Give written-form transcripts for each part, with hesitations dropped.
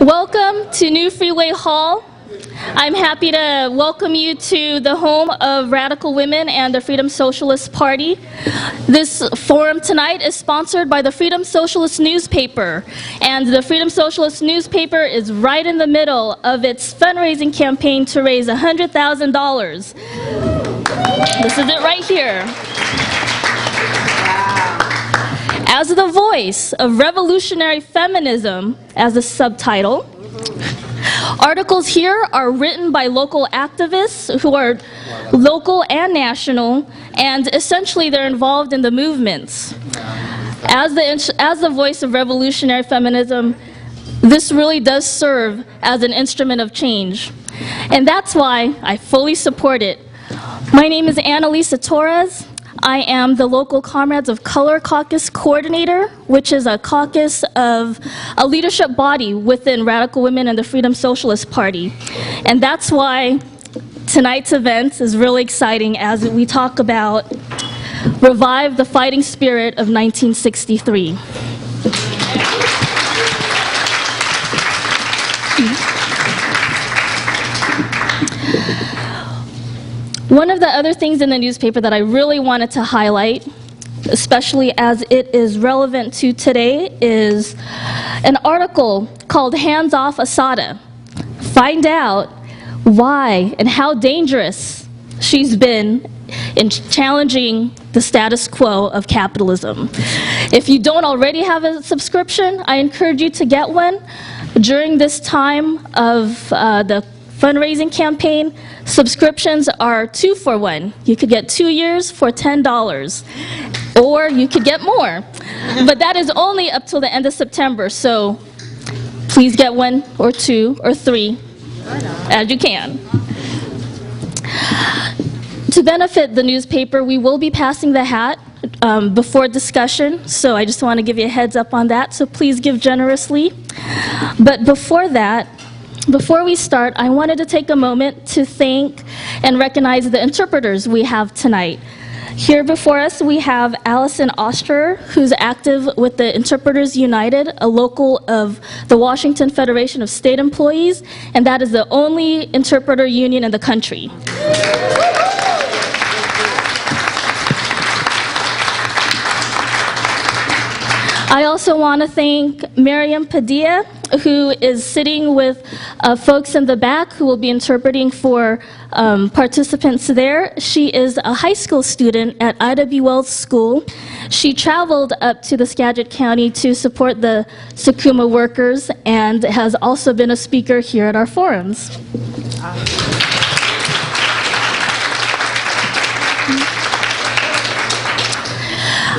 Welcome to New Freeway Hall. I'm happy to welcome you to the home of Radical Women and the Freedom Socialist Party. This forum tonight is sponsored by the Freedom Socialist newspaper, and the Freedom Socialist newspaper is right in the middle of its fundraising campaign to raise $100,000. This is it right here. As the voice of revolutionary feminism, as a subtitle, articles here are written by local activists who are local and national, and essentially they're involved in the movements. As the voice of revolutionary feminism, this really does serve as an instrument of change. And that's why I fully support it. My name is Torres. I am the local Comrades of Color Caucus coordinator, which is a caucus of a leadership body within Radical Women and the Freedom Socialist Party. And that's why tonight's event is really exciting as we talk about Revive the Fighting Spirit of 1963. One of the other things in the newspaper that I really wanted to highlight, especially as it is relevant to today, is an article called Hands Off Assata. Find out why and how dangerous she's been in challenging the status quo of capitalism. If you don't already have a subscription, I encourage you to get one. During this time of the fundraising campaign, subscriptions are 2 for 1. You could get 2 years for $10, or you could get more. But that is only up till the end of September, so please get 1 or 2 or 3 as you can. To benefit the newspaper, we will be passing the hat before discussion, so I just want to give you a heads up on that, so please give generously. But before we start, I wanted to take a moment to thank and recognize the interpreters we have tonight. Here before us, we have Allison Osterer, who's active with the Interpreters United, a local of the Washington Federation of State Employees, and that is the only interpreter union in the country. I also want to thank Miriam Padilla, who is sitting with folks in the back who will be interpreting for participants there. She is a high school student at Ida B. Wells School. She traveled up to the Skagit County to support the Sakuma workers and has also been a speaker here at our forums.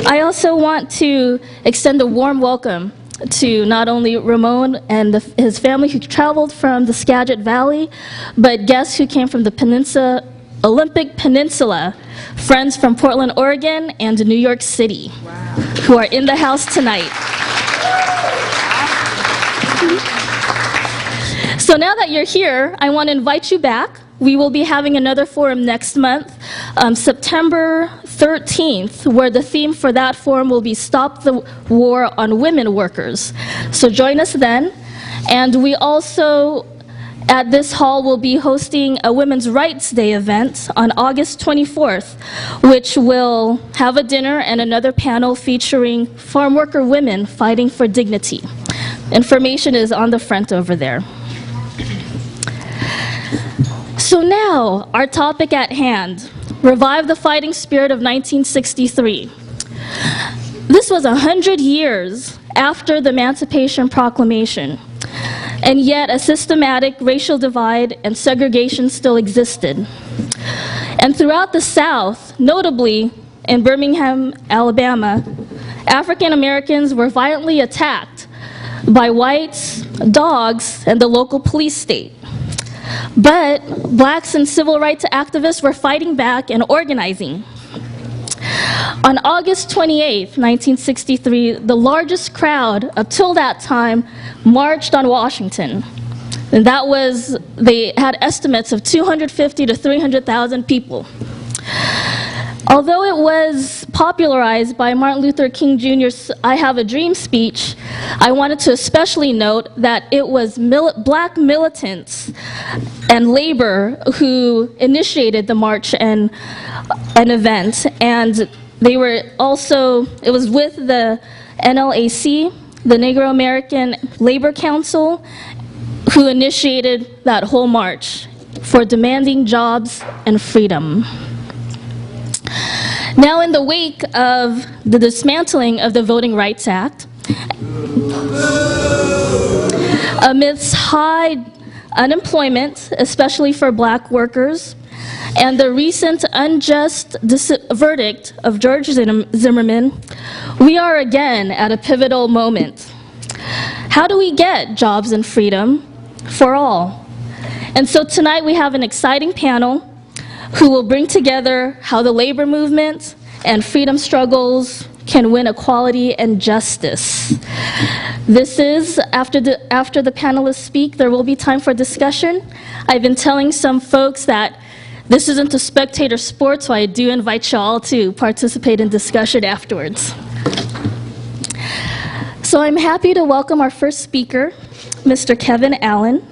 I also want to extend a warm welcome to not only Ramón and his family who traveled from the Skagit Valley, but guests who came from the Olympic Peninsula, friends from Portland, Oregon, and New York City, who are in the house tonight. So now that you're here, I want to invite you back. We will be having another forum next month, September 13th, where the theme for that forum will be Stop the War on Women Workers. So join us then. And we also, at this hall, will be hosting a Women's Rights Day event on August 24th, which will have a dinner and another panel featuring farm worker women fighting for dignity. Information is on the front over there. So now, our topic at hand, Revive the Fighting Spirit of 1963. This was 100 years after the Emancipation Proclamation, and yet a systematic racial divide and segregation still existed. And throughout the South, notably in Birmingham, Alabama, African Americans were violently attacked by whites, dogs, and the local police state. But blacks and civil rights activists were fighting back and organizing. On August 28, 1963, the largest crowd up till that time marched on Washington. And that was, they had estimates of 250 to 300,000 people. Although it was popularized by Martin Luther King Jr.'s I Have a Dream speech, I wanted to especially note that it was black militants and labor who initiated the march and an event. And they were also, it was with the NLAC, the Negro American Labor Council, who initiated that whole march for demanding jobs and freedom. Now, in the wake of the dismantling of the Voting Rights Act, amidst high unemployment, especially for black workers, and the recent unjust verdict of George Zimmerman, we are again at a pivotal moment. How do we get jobs and freedom for all? And so tonight we have an exciting panel who will bring together how the labor movement and freedom struggles can win equality and justice. This is, after the panelists speak, there will be time for discussion. I've been telling some folks that this isn't a spectator sport, so I do invite you all to participate in discussion afterwards. So I'm happy to welcome our first speaker, Mr. Kevin Allen.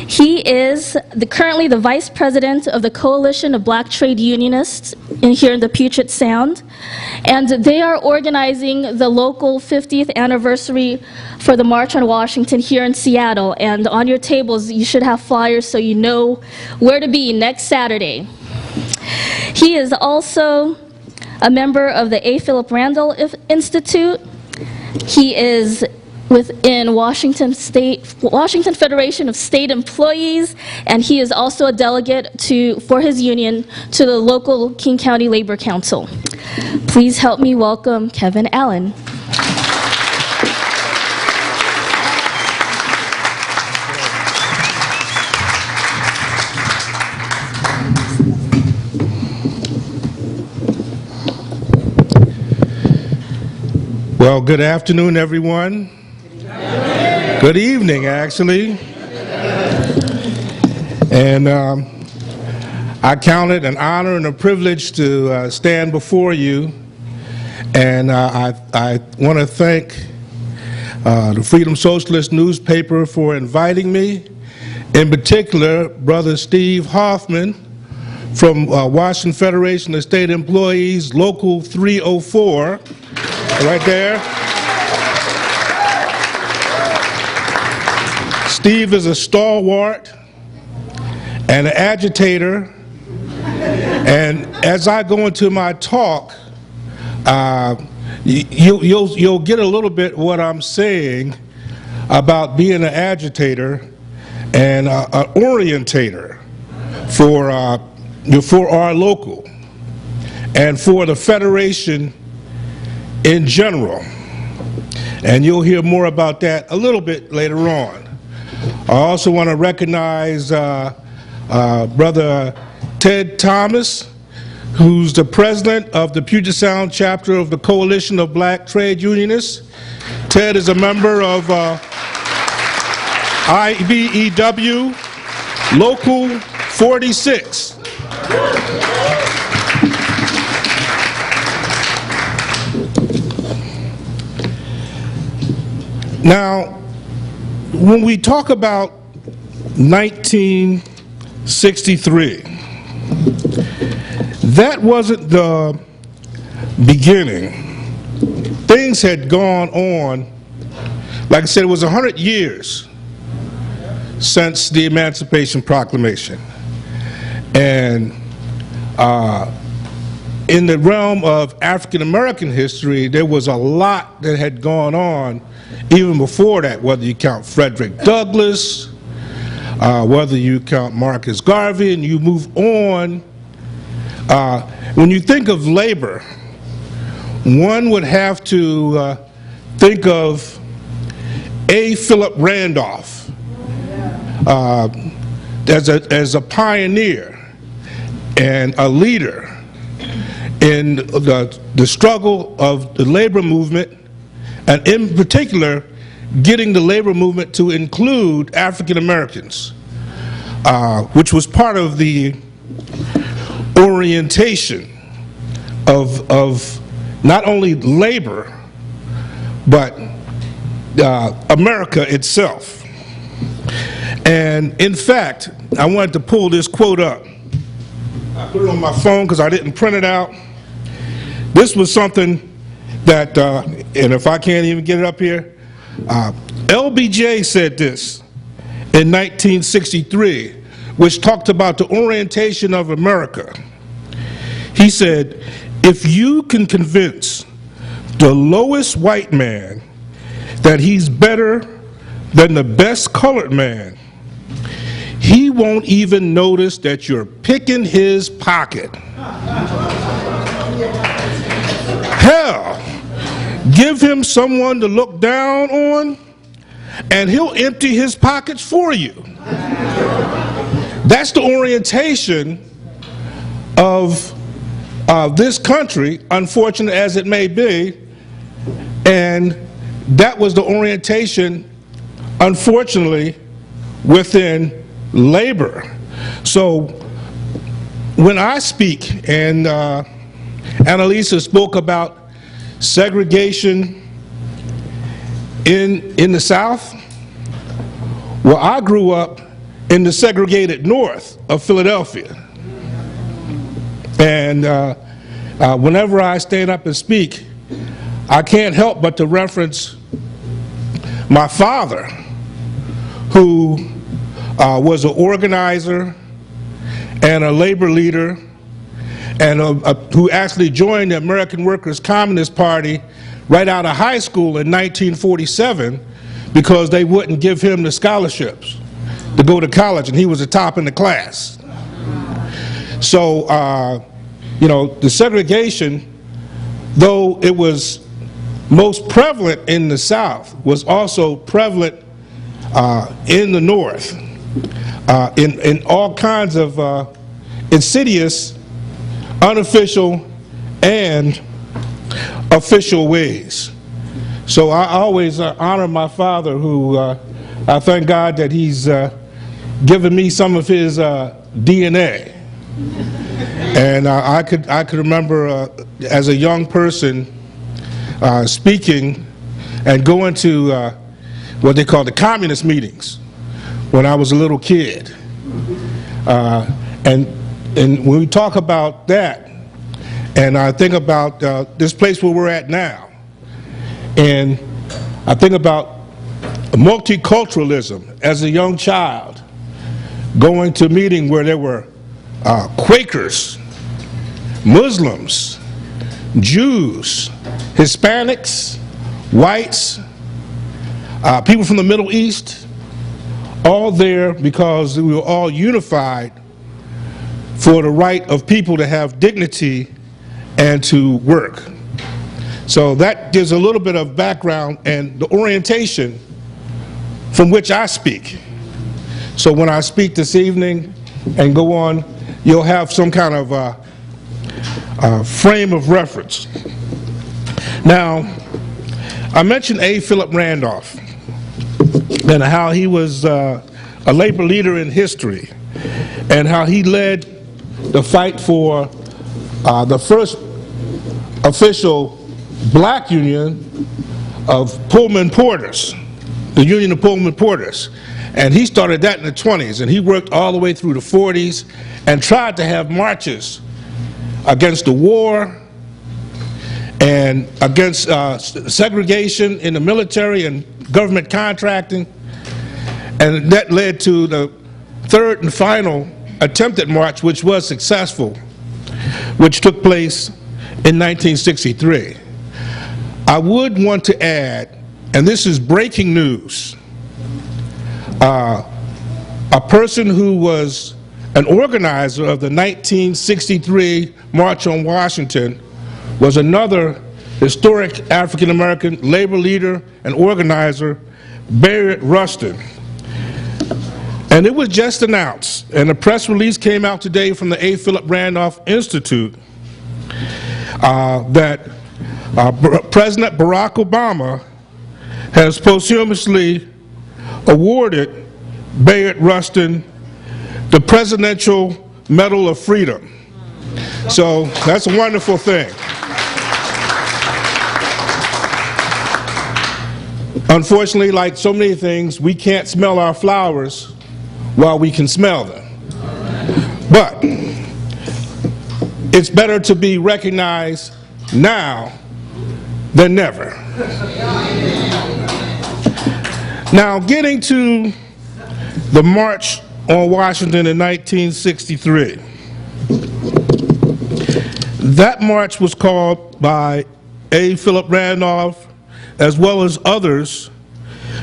He is currently the Vice President of the Coalition of Black Trade Unionists here in the Puget Sound, and they are organizing the local 50th anniversary for the March on Washington here in Seattle. And on your tables, you should have flyers so you know where to be next Saturday. He is also a member of the A. Philip Randolph Institute. He is within Washington Federation of State Employees, and he is also a delegate for his union to the local King County Labor Council. Please help me welcome Kevin Allen. Well, good afternoon, everyone. Good evening, actually. And I count it an honor and a privilege to stand before you. And I want to thank the Freedom Socialist newspaper for inviting me. In particular, Brother Steve Hoffman from Washington Federation of State Employees, Local 304, right there. Steve is a stalwart and an agitator, and as I go into my talk, you'll get a little bit what I'm saying about being an agitator and an orientator for our local and for the Federation in general. And you'll hear more about that a little bit later on. I also want to recognize Brother Ted Thomas, who's the president of the Puget Sound chapter of the Coalition of Black Trade Unionists. Ted is a member of IBEW Local 46. Now, when we talk about 1963, that wasn't the beginning. Things had gone on, like I said, it was 100 years since the Emancipation Proclamation. And in the realm of African American history, there was a lot that had gone on even before that, whether you count Frederick Douglass, whether you count Marcus Garvey, and you move on. When you think of labor, one would have to think of A. Philip Randolph as a pioneer and a leader in the struggle of the labor movement, and in particular, getting the labor movement to include African Americans, which was part of the orientation of not only labor, but America itself. And in fact, I wanted to pull this quote up. I put it on my phone because I didn't print it out. This was something that, and if I can't even get it up here, LBJ said this in 1963, which talked about the orientation of America. He said, if you can convince the lowest white man that he's better than the best colored man, he won't even notice that you're picking his pocket. Hell, give him someone to look down on, and he'll empty his pockets for you. That's the orientation of this country, unfortunate as it may be, and that was the orientation, unfortunately, within labor. So when I speak, and Annalisa spoke about segregation in the South, well, I grew up in the segregated north of Philadelphia. And whenever I stand up and speak, I can't help but to reference my father, who was an organizer and a labor leader, and who actually joined the American Workers' Communist Party right out of high school in 1947 because they wouldn't give him the scholarships to go to college, and he was the top in the class. So, you know, the segregation, though it was most prevalent in the South, was also prevalent in the North in all kinds of insidious, unofficial, and official ways. So I always honor my father, who I thank God that he's given me some of his DNA. And I could remember as a young person speaking and going to what they call the communist meetings when I was a little kid. And when we talk about that, and I think about this place where we're at now, and I think about multiculturalism as a young child, going to a meeting where there were Quakers, Muslims, Jews, Hispanics, whites, people from the Middle East, all there because we were all unified for the right of people to have dignity and to work. So that gives a little bit of background and the orientation from which I speak. So when I speak this evening and go on, you'll have some kind of frame of reference. Now, I mentioned A. Philip Randolph and how he was a labor leader in history and how he led the fight for the first official black union of Pullman Porters, the Union of Pullman Porters. And he started that in the 20s, and he worked all the way through the 40s and tried to have marches against the war and against segregation in the military and government contracting. And that led to the third and final attempted march, which was successful, which took place in 1963. I would want to add, and this is breaking news, a person who was an organizer of the 1963 March on Washington was another historic African-American labor leader and organizer, Bayard Rustin. And it was just announced, and a press release came out today from the A. Philip Randolph Institute that President Barack Obama has posthumously awarded Bayard Rustin the Presidential Medal of Freedom. So that's a wonderful thing. Unfortunately, like so many things, we can't smell our flowers while we can smell them. But it's better to be recognized now than never. Now, getting to the March on Washington in 1963. That march was called by A. Philip Randolph, as well as others,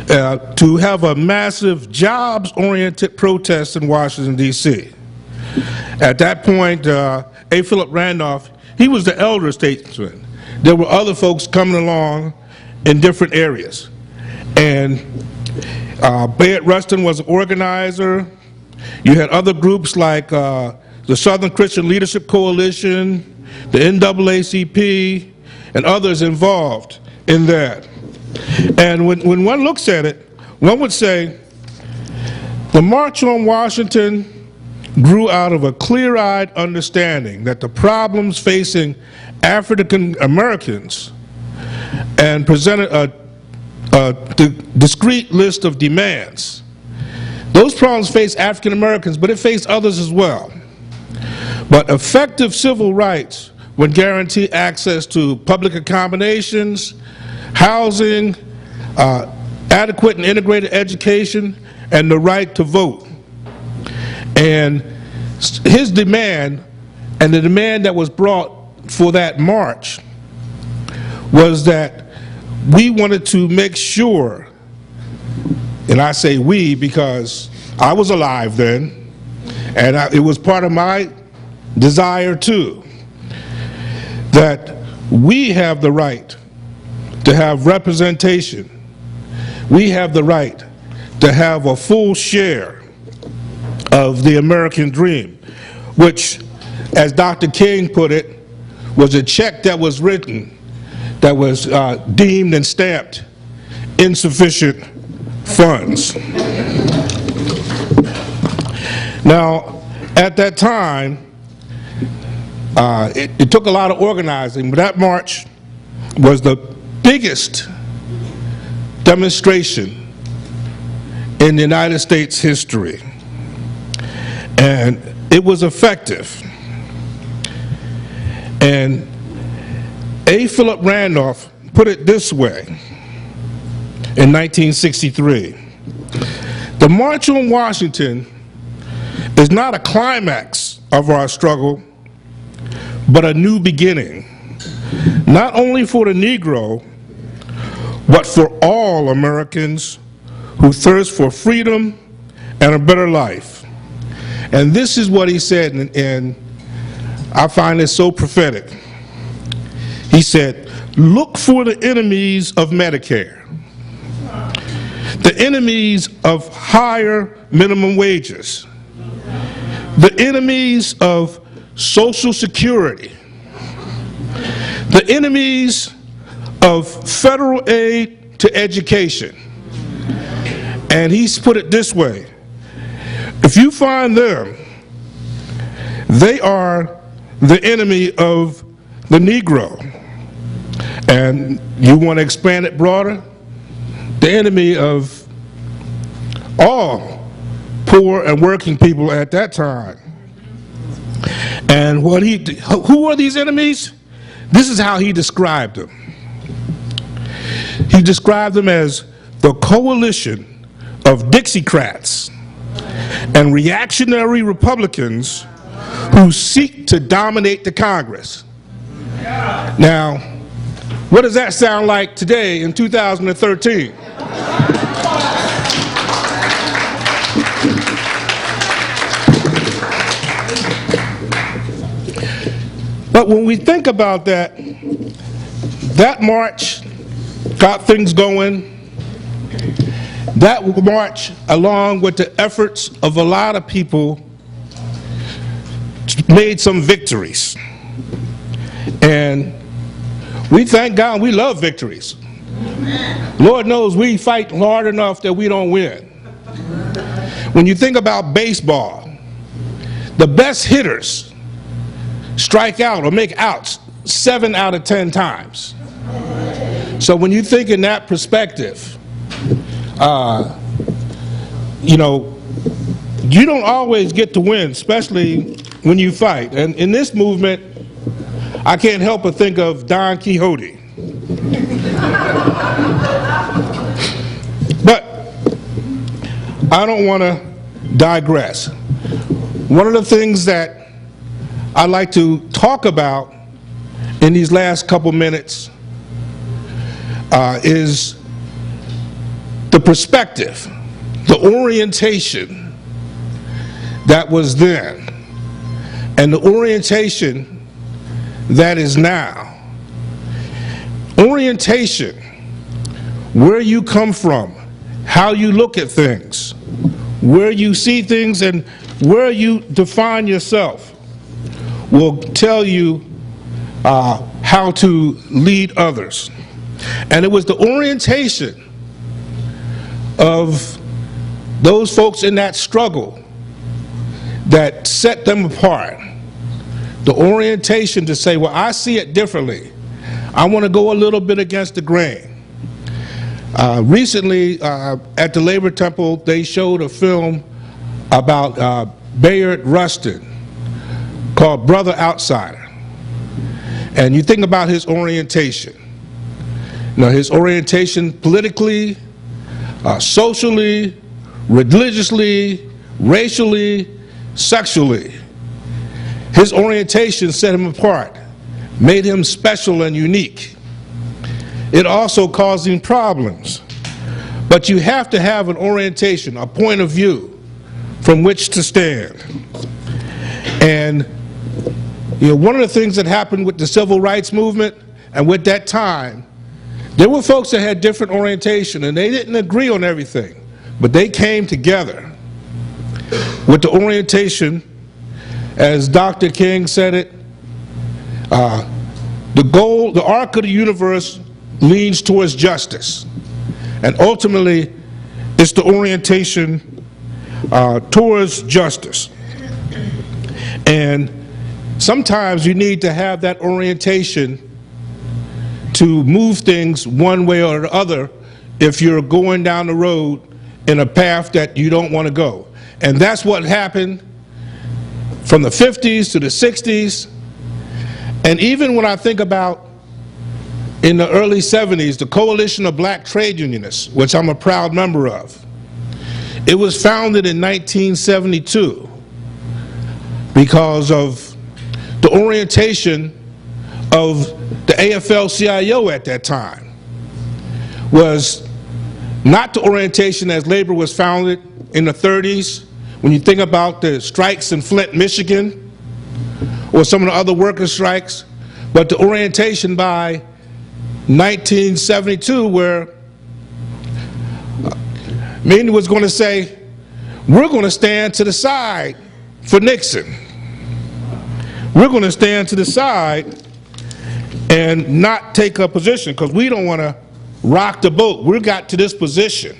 to have a massive jobs-oriented protest in Washington, D.C. At that point, A. Philip Randolph, he was the elder statesman. There were other folks coming along in different areas. And Bayard Rustin was an organizer. You had other groups like the Southern Christian Leadership Coalition, the NAACP, and others involved in that. And when one looks at it, one would say the March on Washington grew out of a clear-eyed understanding that the problems facing African Americans and presented a discrete list of demands. Those problems face African Americans, but it faced others as well. But effective civil rights would guarantee access to public accommodations, housing, adequate and integrated education, and the right to vote. And his demand, and the demand that was brought for that march, was that we wanted to make sure, and I say we because I was alive then, and it was part of my desire too, that we have the right to have representation. We have the right to have a full share of the American dream, which, as Dr. King put it, was a check that was written that was deemed and stamped insufficient funds. Now, at that time, it took a lot of organizing, but that march was the biggest demonstration in the United States history. And it was effective. And A. Philip Randolph put it this way in 1963. The March on Washington is not a climax of our struggle, but a new beginning, not only for the Negro, but for all Americans who thirst for freedom and a better life. And this is what he said, and I find it so prophetic. He said, look for the enemies of Medicare, the enemies of higher minimum wages, the enemies of Social Security, the enemies of federal aid to education. And he's put it this way: if you find them, they are the enemy of the Negro. And you want to expand it broader? The enemy of all poor and working people at that time. And who are these enemies? This is how he described them. He described them as the coalition of Dixiecrats and reactionary Republicans who seek to dominate the Congress. Now, what does that sound like today in 2013? But when we think about that, that march got things going. That march, along with the efforts of a lot of people, made some victories. And we thank God, we love victories. Lord knows we fight hard enough that we don't win. When you think about baseball, the best hitters strike out or make outs 7 out of 10 times. So when you think in that perspective, you know, you don't always get to win, especially when you fight. And in this movement, I can't help but think of Don Quixote. But I don't want to digress. One of the things that I'd like to talk about in these last couple minutes is the perspective, the orientation that was then, and the orientation that is now. Orientation, where you come from, how you look at things, where you see things, and where you define yourself will tell you how to lead others. And it was the orientation of those folks in that struggle that set them apart. The orientation to say, well, I see it differently. I want to go a little bit against the grain. Recently, at the Labor Temple, they showed a film about Bayard Rustin called Brother Outsider. And you think about his orientation. You know, his orientation politically, socially, religiously, racially, sexually. His orientation set him apart, made him special and unique. It also caused him problems. But you have to have an orientation, a point of view from which to stand. And you know, one of the things that happened with the civil rights movement and with that time, there were folks that had different orientation and they didn't agree on everything, but they came together with the orientation, as Dr. King said it, the goal, the arc of the universe leans towards justice. And ultimately, it's the orientation towards justice. And sometimes you need to have that orientation to move things one way or the other if you're going down the road in a path that you don't want to go. And that's what happened from the 50s to the 60s. And even when I think about in the early 70s, the Coalition of Black Trade Unionists, which I'm a proud member of, it was founded in 1972 because of the orientation of the AFL-CIO at that time. Was not the orientation as labor was founded in the 30s, when you think about the strikes in Flint, Michigan, or some of the other worker strikes, but the orientation by 1972 where Meany was going to say, we're going to stand to the side for Nixon. We're going to stand to the side and not take a position because we don't want to rock the boat. We got to this position.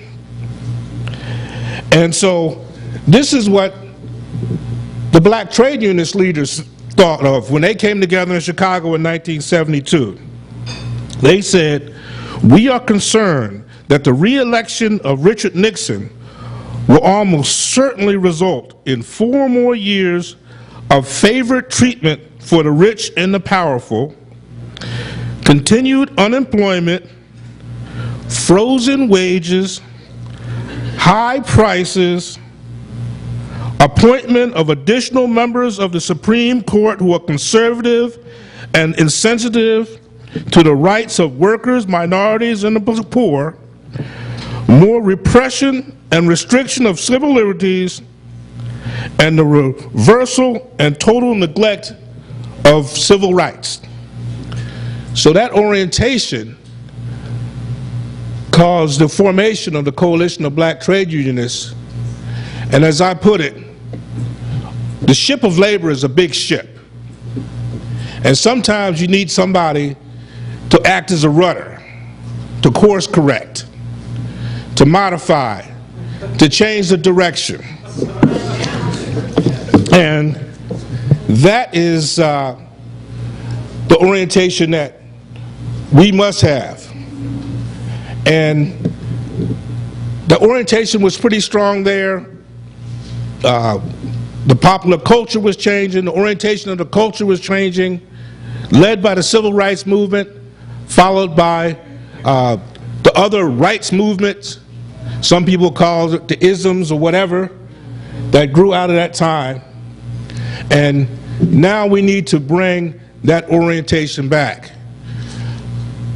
And so this is what the Black Trade Unionist leaders thought of when they came together in Chicago in 1972. They said, we are concerned that the re-election of Richard Nixon will almost certainly result in 4 more years of favored treatment for the rich and the powerful, continued unemployment, frozen wages, high prices, appointment of additional members of the Supreme Court who are conservative and insensitive to the rights of workers, minorities, and the poor, more repression and restriction of civil liberties, and the reversal and total neglect of civil rights. So that orientation caused the formation of the Coalition of Black Trade Unionists. And as I put it, the ship of labor is a big ship. And sometimes you need somebody to act as a rudder, to course correct, to modify, to change the direction. And that is the orientation that we must have. And the orientation was pretty strong there. The popular culture was changing, the orientation of the culture was changing, led by the civil rights movement, followed by the other rights movements. Some people call it the isms or whatever that grew out of that time. And now we need to bring that orientation back.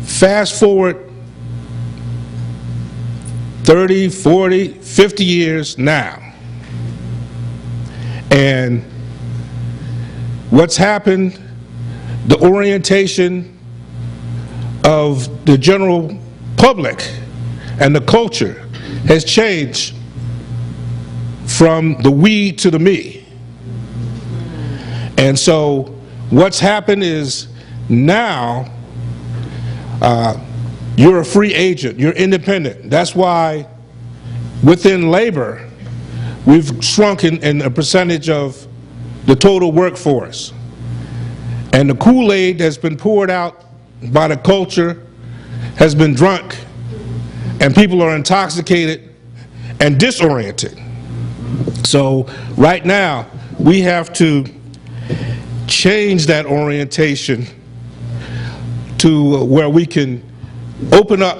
Fast forward 30, 40, 50 years now. And what's happened, the orientation of the general public and the culture has changed from the we to the me. And so what's happened is now you're a free agent, you're independent. That's why within labor, we've shrunk in a percentage of the total workforce. And the Kool-Aid that's been poured out by the culture has been drunk, and people are intoxicated and disoriented. So right now, we have to change that orientation to where we can open up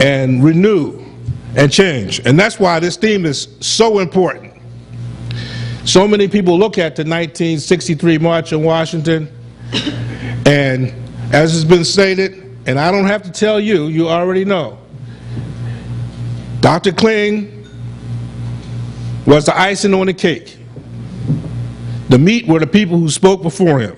and renew and change. And that's why this theme is so important. So many people look at the 1963 March in Washington, and as has been stated, and I don't have to tell you, you already know, Dr. King was the icing on the cake. The meat were the people who spoke before him.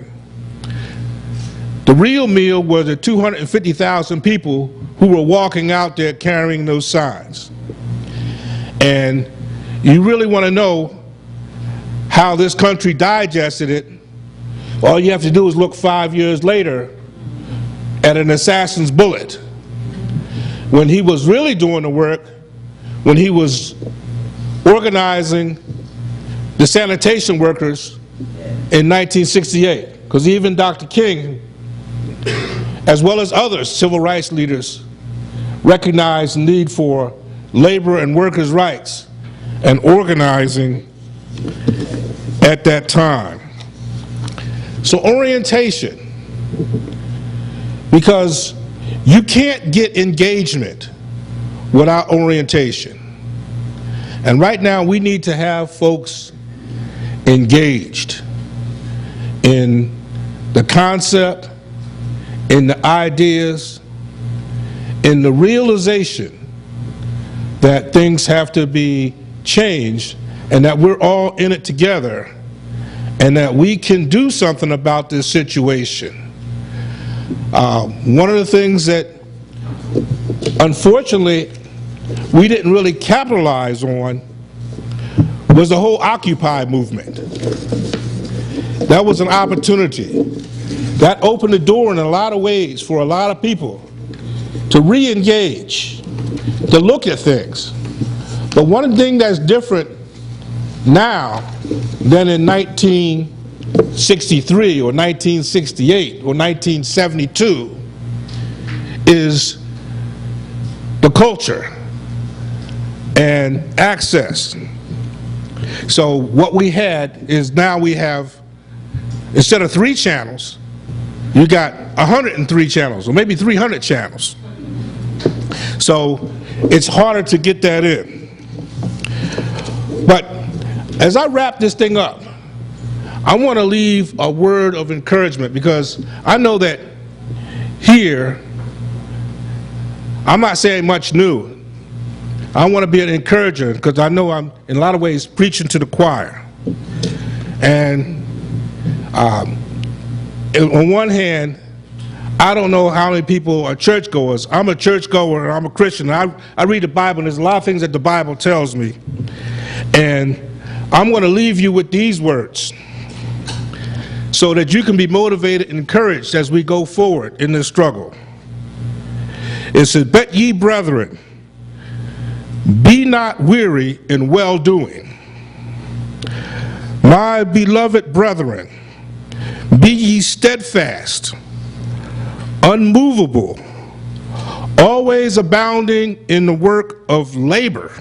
The real meal were the 250,000 people who were walking out there carrying those signs. And you really want to know how this country digested it, all you have to do is look 5 years later at an assassin's bullet. When he was really doing the work, when he was organizing the sanitation workers in 1968, because even Dr. King, as well as other civil rights leaders, recognized the need for labor and workers' rights and organizing at that time. So orientation, because you can't get engagement without orientation. And right now we need to have folks engaged in the concept, in the ideas, in the realization that things have to be changed and that we're all in it together and that we can do something about this situation. One of the things that unfortunately we didn't really capitalize on was the whole Occupy movement. That was an opportunity. That opened the door in a lot of ways for a lot of people to re-engage, to look at things. But one thing that's different now than in 1963 or 1968 or 1972 is the culture and access. So what we had is now we have, instead of 3 channels, you got 103 channels, or maybe 300 channels. So it's harder to get that in. But as I wrap this thing up, I want to leave a word of encouragement, because I know that here, I'm not saying much new. I want to be an encourager, because I know I'm, in a lot of ways, preaching to the choir. And on one hand, I don't know how many people are churchgoers. I'm a churchgoer, and I'm a Christian. I read the Bible, and there's a lot of things that the Bible tells me. And I'm going to leave you with these words so that you can be motivated and encouraged as we go forward in this struggle. It says, "Bet ye, brethren, be not weary in well-doing. My beloved brethren, Be ye steadfast, unmovable, always abounding in the work of labor,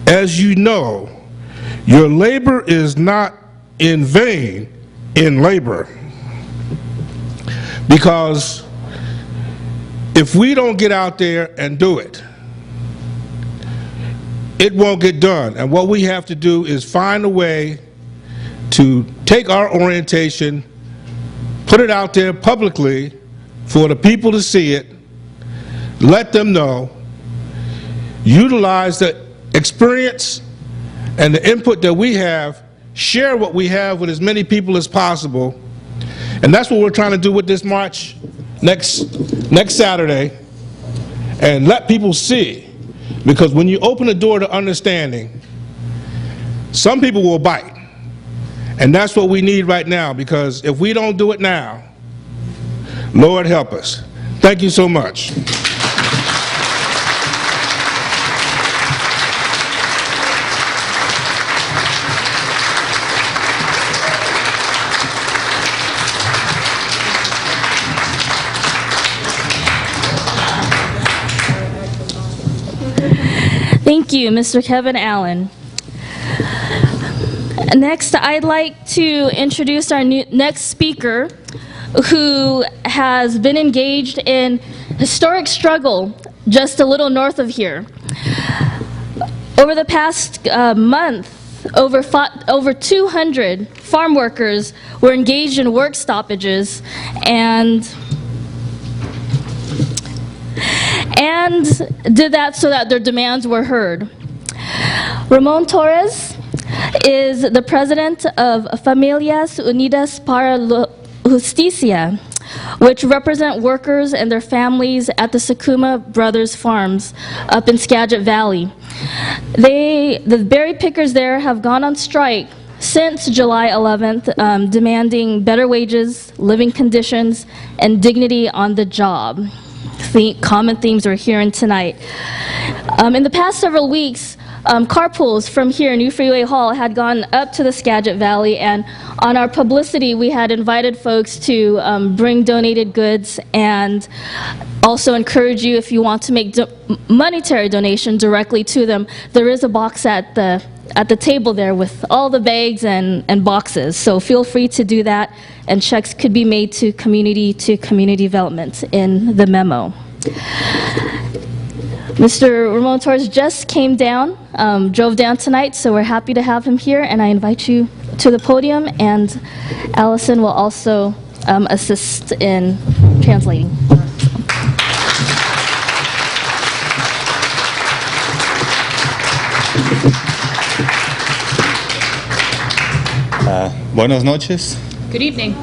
as you know, your labor is not in vain in labor. Because if we don't get out there and do it, it won't get done. And what we have to do is find a way to take our orientation, put it out there publicly for the people to see it, let them know, utilize the experience and the input that we have, share what we have with as many people as possible. And that's what we're trying to do with this march next Saturday, and let people see. Because when you open the door to understanding, some people will bite. And that's what we need right now, because if we don't do it now, Lord help us. Thank you so much. Thank you, Mr. Kevin Allen. Next, I'd like to introduce our next speaker, who has been engaged in historic struggle just a little north of here. Over the past month, over 200 farm workers were engaged in work stoppages and did that so that their demands were heard. Ramón Torres is the president of Familias, Unidas para Justicia, which represent workers and their families at the Sakuma Brothers Farms up in Skagit Valley. The berry pickers there have gone on strike since July 11th, demanding better wages, living conditions, and dignity on the job. Common themes we're hearing tonight. In the past several weeks, carpools from here, New Freeway Hall, had gone up to the Skagit Valley, and on our publicity, we had invited folks to bring donated goods and also encourage you, if you want to make monetary donation directly to them. There is a box at the table there with all the bags and boxes, so feel free to do that, and checks could be made to community development in the memo. Mr. Ramón Torres just came down, drove down tonight, so we're happy to have him here, and I invite you to the podium, and Allison will also assist in translating. Buenas noches. Good evening.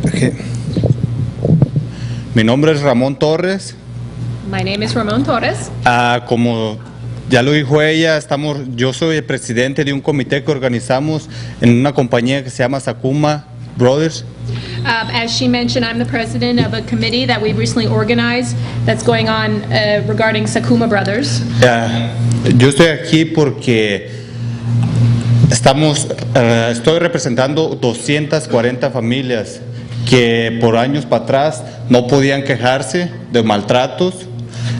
Okay. Mi nombre es Ramón Torres. My name is Ramón Torres. Como ya lo dijo ella, yo soy el presidente de un comité que organizamos en una compañía que se llama Sakuma Brothers. As she mentioned, I'm the president of a committee that we recently organized that's going on regarding Sakuma Brothers. Yo estoy aquí porque estoy representando 240 familias que por años para atrás no podían quejarse de maltratos,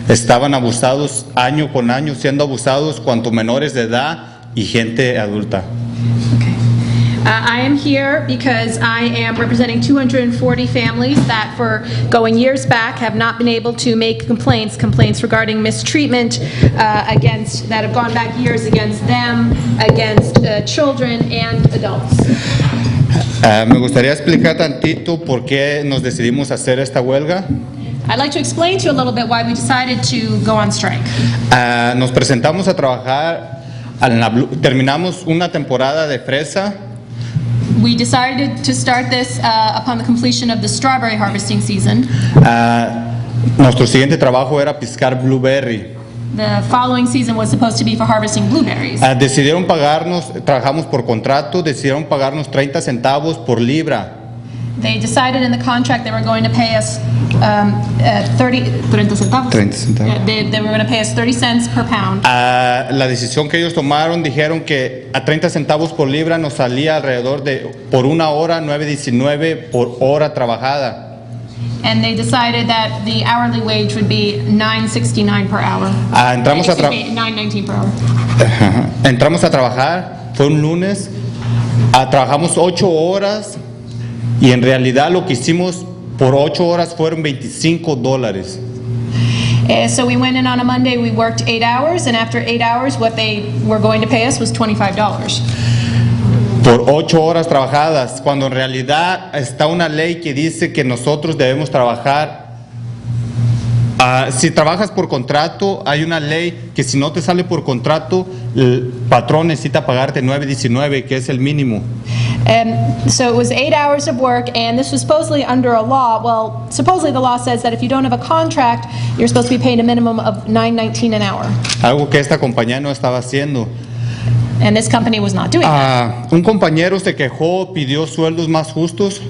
estaban abusados año con año, siendo abusados cuanto menores de edad y gente adulta. I am here because I am representing 240 families that for going years back have not been able to make complaints regarding mistreatment that have gone back years against them, against children and adults. Me gustaría explicar tantito por qué nos decidimos hacer esta huelga. I'd like to explain to you a little bit why we decided to go on strike. Nos presentamos a trabajar, terminamos una temporada de fresa. We decided to start this upon the completion of the strawberry harvesting season. Nuestro siguiente trabajo era piscar blueberry. The following season was supposed to be for harvesting blueberries. Decidieron pagarnos, trabajamos por contrato, decidieron pagarnos 30 centavos por libra. They decided in the contract they were going to pay us 30 centavos. 30 centavos. Yeah, they were going to pay us 30 cents per pound. La decisión que ellos tomaron, dijeron que a 30 centavos por libra nos salía alrededor de, por una hora, 9.19 por hora trabajada. And they decided that the hourly wage would be $9.69 per hour. Entramos a $9.19 per hour. Entramos a trabajar, fue un lunes, trabajamos 8 horas y en realidad lo que hicimos por 8 horas fueron $25. So we went in on a Monday, we worked 8 hours, and after 8 hours, what they were going to pay us was $25. Por 8 horas trabajadas, cuando en realidad está una ley que dice que nosotros debemos trabajar. Si trabajas por contrato, hay una ley que si no te sale por contrato, el patrón necesita pagarte $9.19, que es el mínimo. So it was 8 hours of work, and this was supposedly under a law. Well, supposedly the law says that if you don't have a contract, you're supposed to be paid a minimum of $9.19 an hour. Algo que esta compañía no estaba haciendo. And this company was not doing that. Un compañero se quejó, pidió sueldos más justos.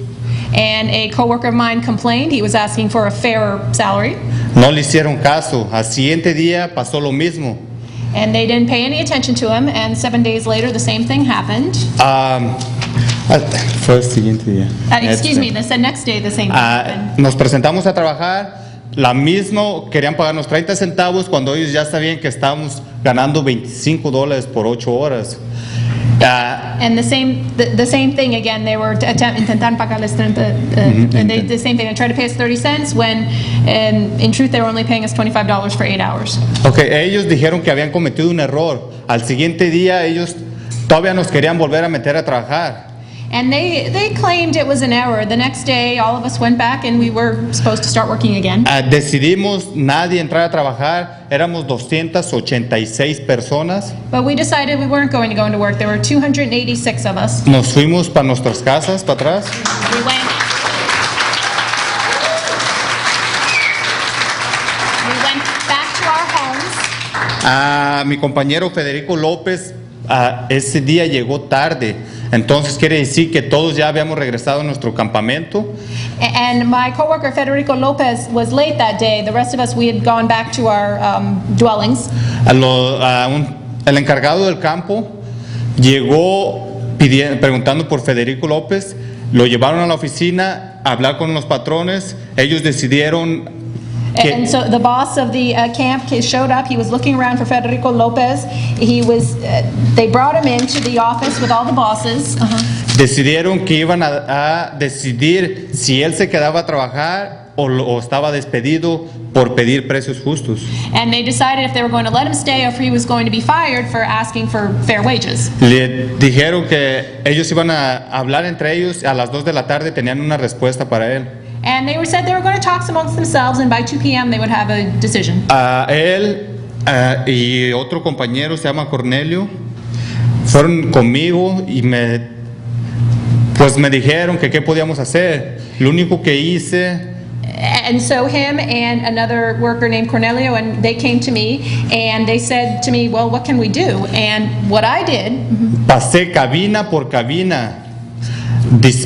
And a coworker of mine complained. He was asking for a fairer salary. No le hicieron caso. Al siguiente día pasó lo mismo. And they didn't pay any attention to him, and 7 days later the same thing happened. Fue el siguiente día. Excuse me, the next day the same thing happened. Nos presentamos a trabajar, la misma, querían pagarnos 30 centavos cuando ellos ya sabían que estábamos ganando $25 por 8 horas. And the same thing again, they were intentan pagarles 30, and they the same thing, they tried to pay us 30 cents when in truth they were only paying us $25 for 8 hours. Okay, ellos dijeron que habían cometido un error. Al siguiente día ellos todavía nos querían volver a meter a trabajar. And they claimed it was an error. The next day all of us went back and we were supposed to start working again. Decidimos nadie entrar a trabajar. Éramos 286 personas. But we decided we weren't going to go into work. There were 286 of us. Nos fuimos para nuestras casas, para atrás. We went back to our homes. Mi compañero Federico López ese día llegó tarde. Entonces quiere decir que todos ya habíamos regresado a nuestro campamento. And my coworker Federico Lopez was late that day. The rest of us, we had gone back to our dwellings. El encargado del campo llegó preguntando por Federico López. Lo llevaron a la oficina a hablar con los patrones. Ellos decidieron and so the boss of the camp showed up. He was looking around for Federico Lopez. They brought him into the office with all the bosses. Decidieron que iban a decidir si él se quedaba a trabajar o estaba despedido por pedir precios justos. And they decided if they were going to let him stay or if he was going to be fired for asking for fair wages. Le dijeron que ellos iban a hablar entre ellos. A las 2 de la tarde tenían una respuesta para él. And they said they were going to talk amongst themselves, and by 2 p.m. they would have a decision. Él y otro compañero se llama Cornelio fueron conmigo y me dijeron que qué podíamos hacer. Lo único que hice. And so him and another worker named Cornelio, and they came to me and they said to me, well, what can we do? And what I did. Pasé cabina por cabina.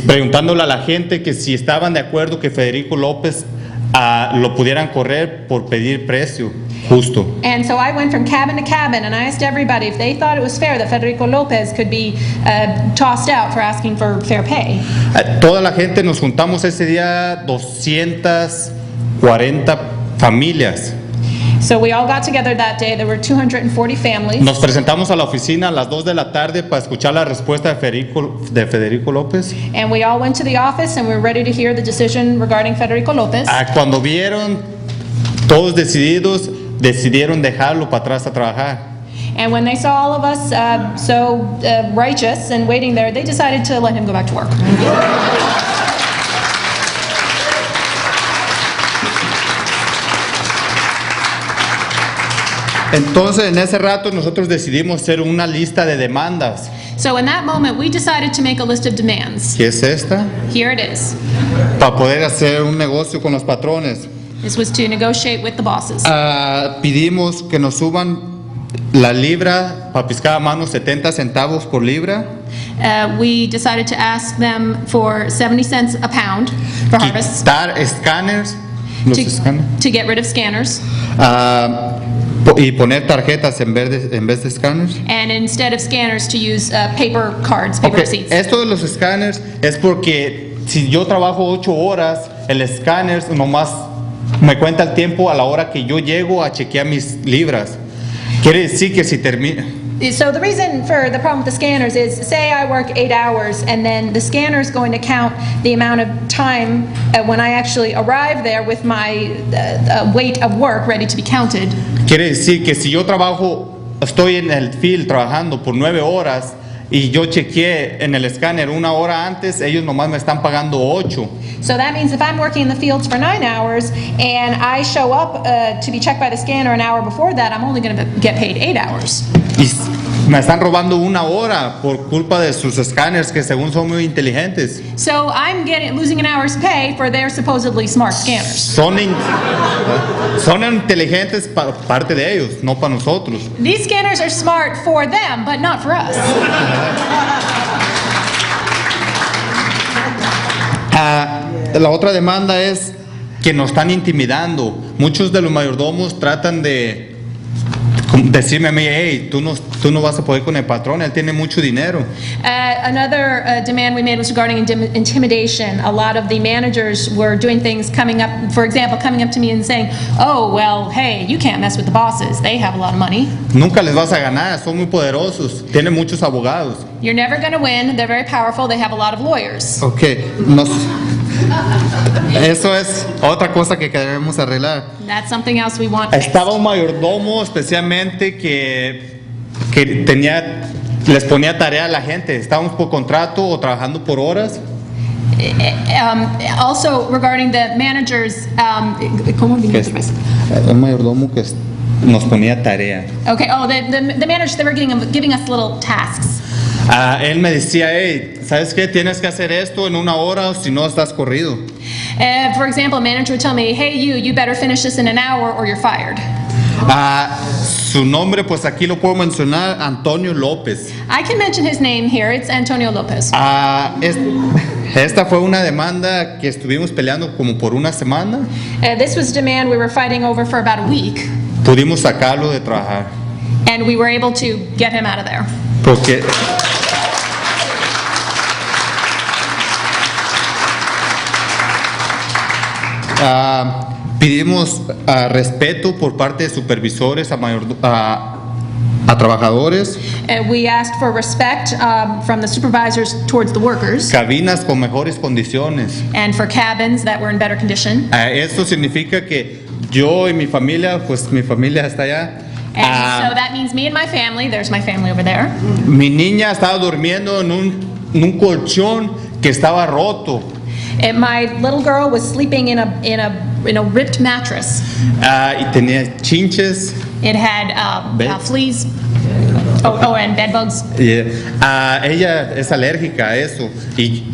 Preguntándole a la gente que si estaban de acuerdo que Federico López lo pudieran correr por pedir precio justo. And so I went from cabin to cabin and I asked everybody if they thought it was fair that Federico López could be tossed out for asking for fair pay. Toda la gente nos juntamos ese día, 240 familias. So we all got together that day. There were 240 families. Nos presentamos a la oficina a las 2 de la tarde para escuchar la respuesta de Federico López. And we all went to the office and we were ready to hear the decision regarding Federico López. Cuando vieron todos decididos, decidieron dejarlo para atrás a trabajar. And when they saw all of us so righteous and waiting there, they decided to let him go back to work. Entonces, en ese rato nosotros decidimos hacer una lista de demandas. So in that moment, we decided to make a list of demands. ¿Qué es esta? Here it is. Para poder hacer un negocio con los patrones. This was to negotiate with the bosses. Pedimos que nos suban la libra para pescar a mano 70 centavos por libra. We decided to ask them for 70 cents a pound for harvest, Quitar escáneres, los escáneres, to get rid of scanners, y poner tarjetas en vez de escáneres. and instead of scanners to use paper cards, paper Okay, receipts. esto de los escáneres es porque si yo trabajo 8 horas, el escáner nomás me cuenta el tiempo a la hora que yo llego a chequear mis libras. Quiere decir que si termina... So the reason for the problem with the scanners is, say I work 8 hours, and then the scanner is going to count the amount of time when I actually arrive there with my weight of work ready to be counted. Quiere decir que si yo estoy en el field trabajando por 9 horas y yo chequeé en el escáner 1 hora antes, ellos nomás me están pagando 8. So that means if I'm working in the fields for 9 hours and I show up to be checked by the scanner an hour before that, I'm only going to get paid 8 hours. Y me están robando 1 hora por culpa de sus escáneres que según son muy inteligentes. So I'm losing an hour's pay for their supposedly smart scanners. Son inteligentes para parte de ellos, no para nosotros. These scanners are smart for them, but not for us. La otra demanda es que nos están intimidando. Muchos de los mayordomos tratan de decirme a mí, hey, tú no vas a poder con el patrón, él tiene mucho dinero. Another demand we made was regarding intimidation. A lot of the managers were doing things coming up to me and saying, oh, well, hey, you can't mess with the bosses. They have a lot of money. Nunca les vas a ganar, son muy poderosos, tienen muchos abogados. You're never going to win. They're very powerful. They have a lot of lawyers. Okay, eso es otra cosa que queremos arreglar. That's something else we want fixed. Estaba un mayordomo especialmente que les ponía tarea a la gente. Estábamos por contrato o trabajando por horas. Also, regarding the managers, Un mayordomo que nos ponía tarea. okay, the managers, they were giving us little tasks. Él me decía, hey, ¿sabes qué? Tienes que hacer esto en 1 hora o si no estás corrido. For example, a manager would tell me, hey, you better finish this in an hour or you're fired. Su nombre, pues aquí lo puedo mencionar, Antonio López. I can mention his name here. It's Antonio Lopez. Esta fue una demanda que estuvimos peleando como por 1 semana. This was a demand we were fighting over for about a week, Pudimos sacarlo de trabajar. and we were able to get him out of there. Porque pedimos respeto por parte de supervisores a trabajadores, We asked for respect from the supervisors towards the workers, cabinas con mejores condiciones. and for cabins that were in better condition. Esto significa que yo y mi familia, pues mi familia está allá. And so that means me and my family. There's my family over there. Mi niña estaba durmiendo en un colchón que estaba roto. And my little girl was sleeping in a ripped mattress. Y tenía chinches. It had fleas. And bed bugs. Ella es alérgica a eso. Y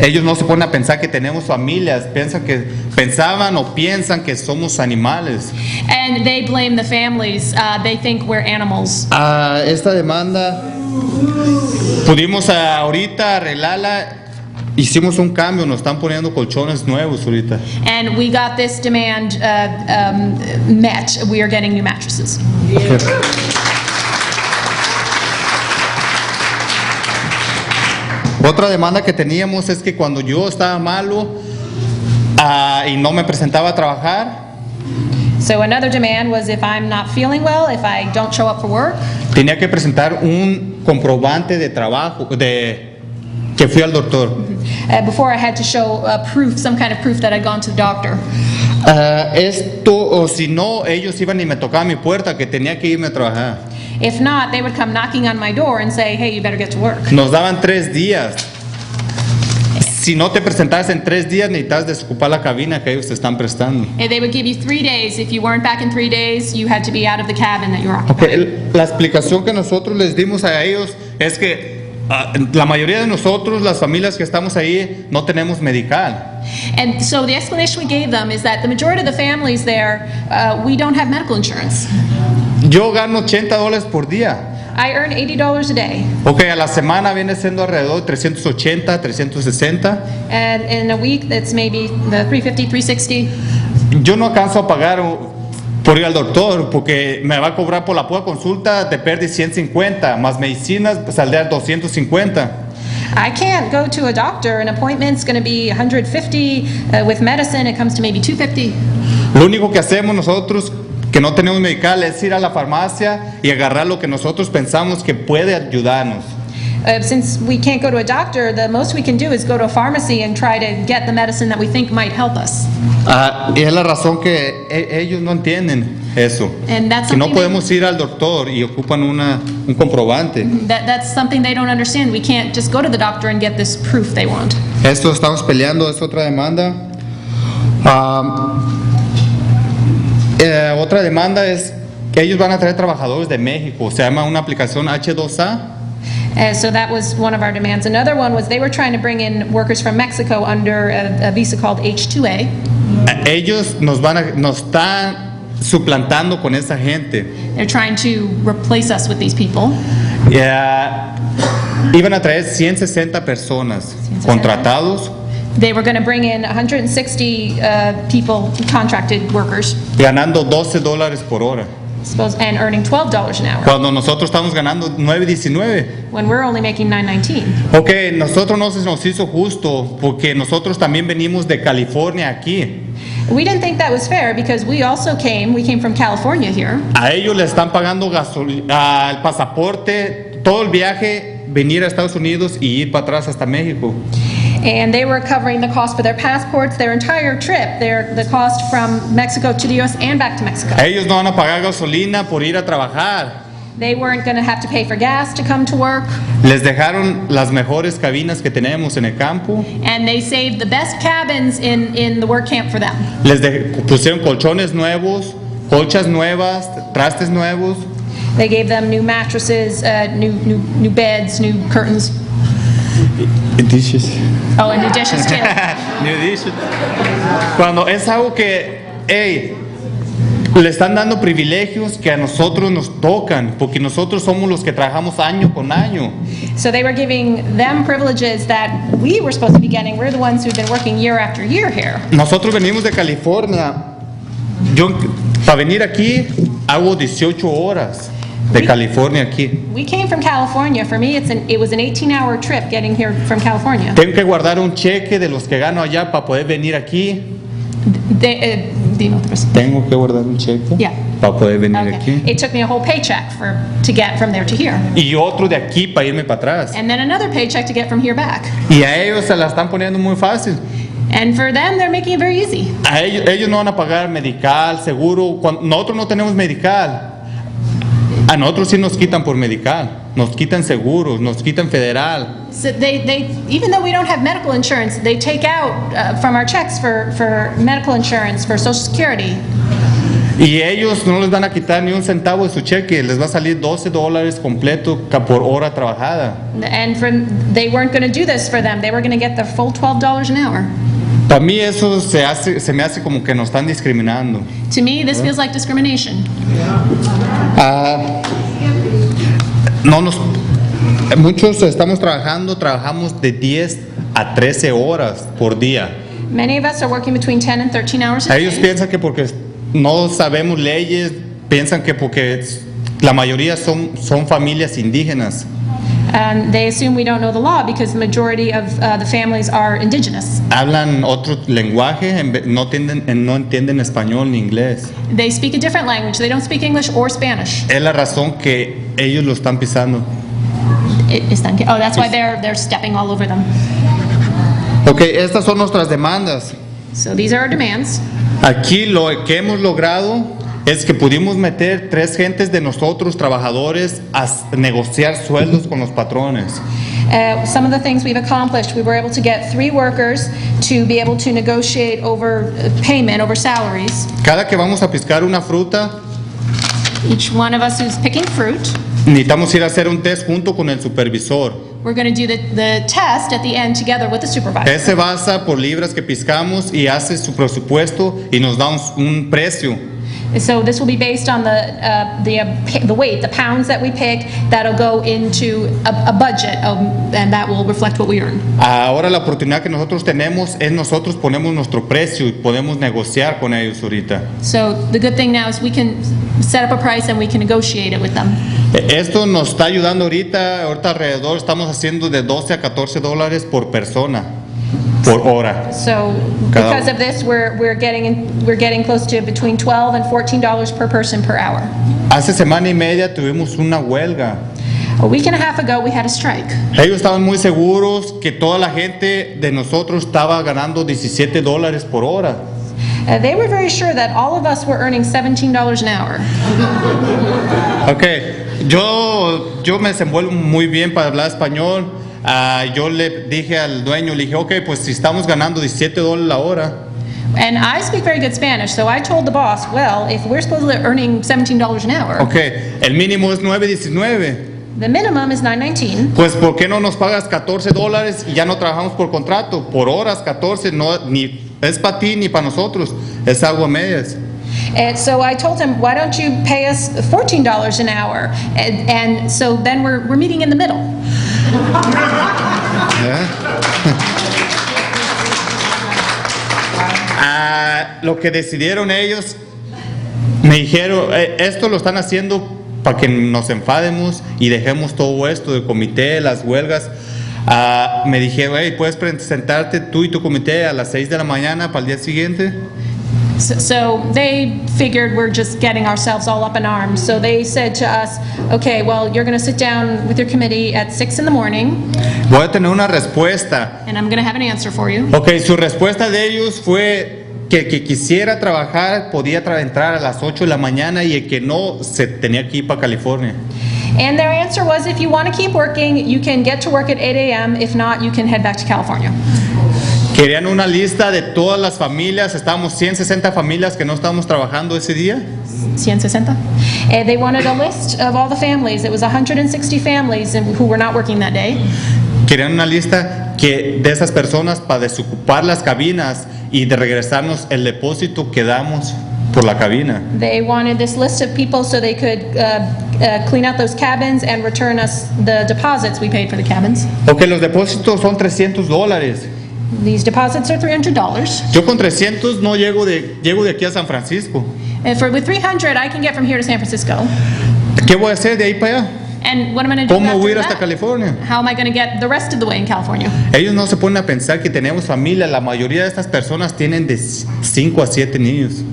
ellos no se ponen a pensar que tenemos familias. Pensaban o piensan que somos animales. And they blame the families. They think we're animals. Esta demanda pudimos ahorita arreglarla. Hicimos un cambio, nos están poniendo colchones nuevos ahorita. And we got this demand met. We are getting new mattresses. Otra demanda que teníamos es que cuando yo estaba malo y no me presentaba a trabajar, So another demand was if I'm not feeling well, if I don't show up for work, tenía que presentar un comprobante de trabajo, que fui al doctor. before I had to show proof, some kind of proof that I'd gone to the doctor. Esto, o si no, ellos iban y me tocaban mi puerta, que tenía que irme a trabajar. If not, they would come knocking on my door and say, hey, you better get to work. Nos daban 3 días. Si no te presentabas en 3 días, necesitas desocupar la cabina que ellos te están prestando. And they would give you 3 days. If you weren't back in 3 days, you had to be out of the cabin that you were occupying. La explicación que nosotros les dimos a ellos es que la mayoría de nosotros, las familias que estamos ahí, no tenemos medical. And so the explanation we gave them is that the majority of the families there, we don't have medical insurance. Yo gano $80 por día. I earn $80 a day. Ok, a la semana viene siendo alrededor de 380, 360. And in a week, that's maybe the 350, 360. Yo no alcanzo a pagar por ir al doctor porque me va a cobrar por la pura consulta de pérdida 150, más medicinas saldrá 250. I can't go to a doctor. An appointment's going to be 150. With medicine, it comes to maybe 250. Lo único que hacemos nosotros que no tenemos medical es ir a la farmacia y agarrar lo que nosotros pensamos que puede ayudarnos. Since we can't go to a doctor, the most we can do is go to a pharmacy and try to get the medicine that we think might help us. Y es la razón que ellos no entienden eso. And that's Que no something podemos ir al doctor y ocupan un comprobante. that's something they don't understand. We can't just go to the doctor and get this proof they want. Esto estamos peleando, es otra demanda. Otra demanda es que ellos van a traer trabajadores de México. Se llama una aplicación H2A. So that was one of our demands. Another one was they were trying to bring in workers from Mexico under a visa called H2A. Ellos nos están suplantando con esa gente. They're trying to replace us with these people. Iban a traer 160 personas 160. contratados, They were going to bring in 160 people, contracted workers, ganando $12 por hora. and earning $12 an hour, Cuando nosotros estamos ganando 9.19. when we're only making $9.19. Ok, nosotros no se nos hizo justo porque nosotros también venimos de California aquí. We didn't think that was fair because we came from California here. A ellos le están pagando el pasaporte, todo el viaje, venir a Estados Unidos y ir para atrás hasta México. And they were covering the cost for their passports, their entire trip, the cost from Mexico to the U.S. and back to Mexico. Ellos no van a pagar gasolina por ir a trabajar. They weren't going to have to pay for gas to come to work. Les dejaron las mejores cabinas que tenemos en el campo. And they saved the best cabins in the work camp for them. Les pusieron colchones nuevos, colchas nuevas, trastes nuevos. They gave them new mattresses, new beds, new curtains. Dishes. Oh, and new dishes too. New dishes. Cuando es algo que, le están dando privilegios que a nosotros nos tocan, porque nosotros somos los que trabajamos año con año. So they were giving them privileges that we were supposed to be getting. We're the ones who've been working year after year here. Nosotros venimos de California. Yo, para venir aquí, hago 18 horas de California aquí. We came from California. For me, it was an 18-hour trip getting here from California. Tengo que guardar un cheque de los que gano allá para poder venir aquí. Tengo que guardar un cheque Yeah. para poder venir aquí. Okay. It took me a whole paycheck to get from there to here. Y otro de aquí para irme para atrás. And then another paycheck to get from here back. Y a ellos se la están poniendo muy fácil. And for them, they're making it very easy. A ellos no van a pagar medical, seguro. Nosotros no tenemos medical. A nosotros sí nos quitan por medical. Nos quitan seguros, nos quitan federal. So they even though we don't have medical insurance, they take out from our checks for medical insurance, for Social Security. Y ellos no les van a quitar ni un centavo de su cheque. Les va a salir $12 completo por hora trabajada. And they weren't going to do this for them. They were going to get the full $12 an hour. Para mí eso se me hace como que nos están discriminando. To me, this feels like discrimination. Muchos trabajamos de 10 a 13 horas por día. Many of us are working between 10 and 13 hours a Ellos day. piensan que porque no sabemos leyes, piensan que porque la mayoría son familias indígenas. And they assume we don't know the law because the majority of the families are indigenous. Hablan otro lenguaje, no entienden español ni inglés. They speak a different language. They don't speak English or Spanish. Es la razón que ellos lo están pisando. Oh, that's why they're stepping all over them. Ok, estas son nuestras demandas. So these are our demands. Aquí lo que hemos logrado es que pudimos meter 3 gentes de nosotros, trabajadores, a negociar sueldos con los patrones. Some of the things we've accomplished, we were able to get 3 workers to be able to negotiate over payment, over salaries. Cada que vamos a piscar una fruta, Each one of us who's picking fruit, necesitamos ir a hacer un test junto con el supervisor. we're going to do the test at the end together with the supervisor. Él se basa por libras que piscamos y hace su presupuesto y nos da un precio. So this will be based on the weight, the pounds that we pick, that'll go into a budget, and that will reflect what we earn. Ahora la oportunidad que nosotros tenemos es nosotros ponemos nuestro precio y podemos negociar con ellos ahorita. So the good thing now is we can set up a price and we can negotiate it with them. Esto nos está ayudando ahorita alrededor estamos haciendo de $12 a $14 por persona, por hora. So because of this, we're getting close to between $12 and $14 per person per hour. Hace semana y media tuvimos una huelga. A week and a half ago, we had a strike. Ellos estaban muy seguros que toda la gente de nosotros estaba ganando $17 por hora. They were very sure that all of us were earning $17 an hour. Okay, yo me desenvuelvo muy bien para hablar español. Yo le dije al dueño, le dije, okay, pues si estamos ganando $17 la hora. And I speak very good Spanish, so I told the boss, well, if we're supposedly earning $17 an hour, Okay, el mínimo es $9.19. the minimum is $9.19. Pues ¿por qué no nos pagas $14 y ya no trabajamos por contrato? Por horas 14, no, ni es para ti ni para nosotros, es algo a medias. And so I told him, why don't you pay us $14 an hour? And so then we're meeting in the middle. Lo que decidieron ellos, me dijeron, esto lo están haciendo para que nos enfademos y dejemos todo esto del comité, las huelgas. Me dijeron, hey, ¿puedes presentarte tú y tu comité a las 6 de la mañana para el día siguiente? So they figured we're just getting ourselves all up in arms. So they said to us, okay, well, you're going to sit down with your committee at 6 in the morning. Voy a tener una respuesta. And I'm going to have an answer for you. Ok, su respuesta de ellos fue que el que quisiera trabajar podía entrar a las 8 de la mañana y el que no se tenía que ir para California. And their answer was, if you want to keep working, you can get to work at 8 a.m. If not, you can head back to California. Querían una lista de todas las familias, estábamos 160 familias que no estábamos trabajando ese día. 160. They wanted a list of all the families. It was 160 families who were not working that day. Querían una lista de esas personas para desocupar las cabinas y de regresarnos el depósito que damos por la cabina. They wanted this list of people so they could clean out those cabins and return us the deposits we paid for the cabins. Ok, los depósitos son $300. These deposits are $300. Yo con 300 no llego de aquí a San Francisco. With 300, I can get from here to San Francisco. ¿Qué voy a hacer de ahí para allá? And what am I going to do ¿Cómo voy a ir after hasta that? California? How am I going to get the rest of the way in California? Ellos no se ponen a pensar que tenemos familia. La mayoría de estas personas tienen de 5 a 7 niños.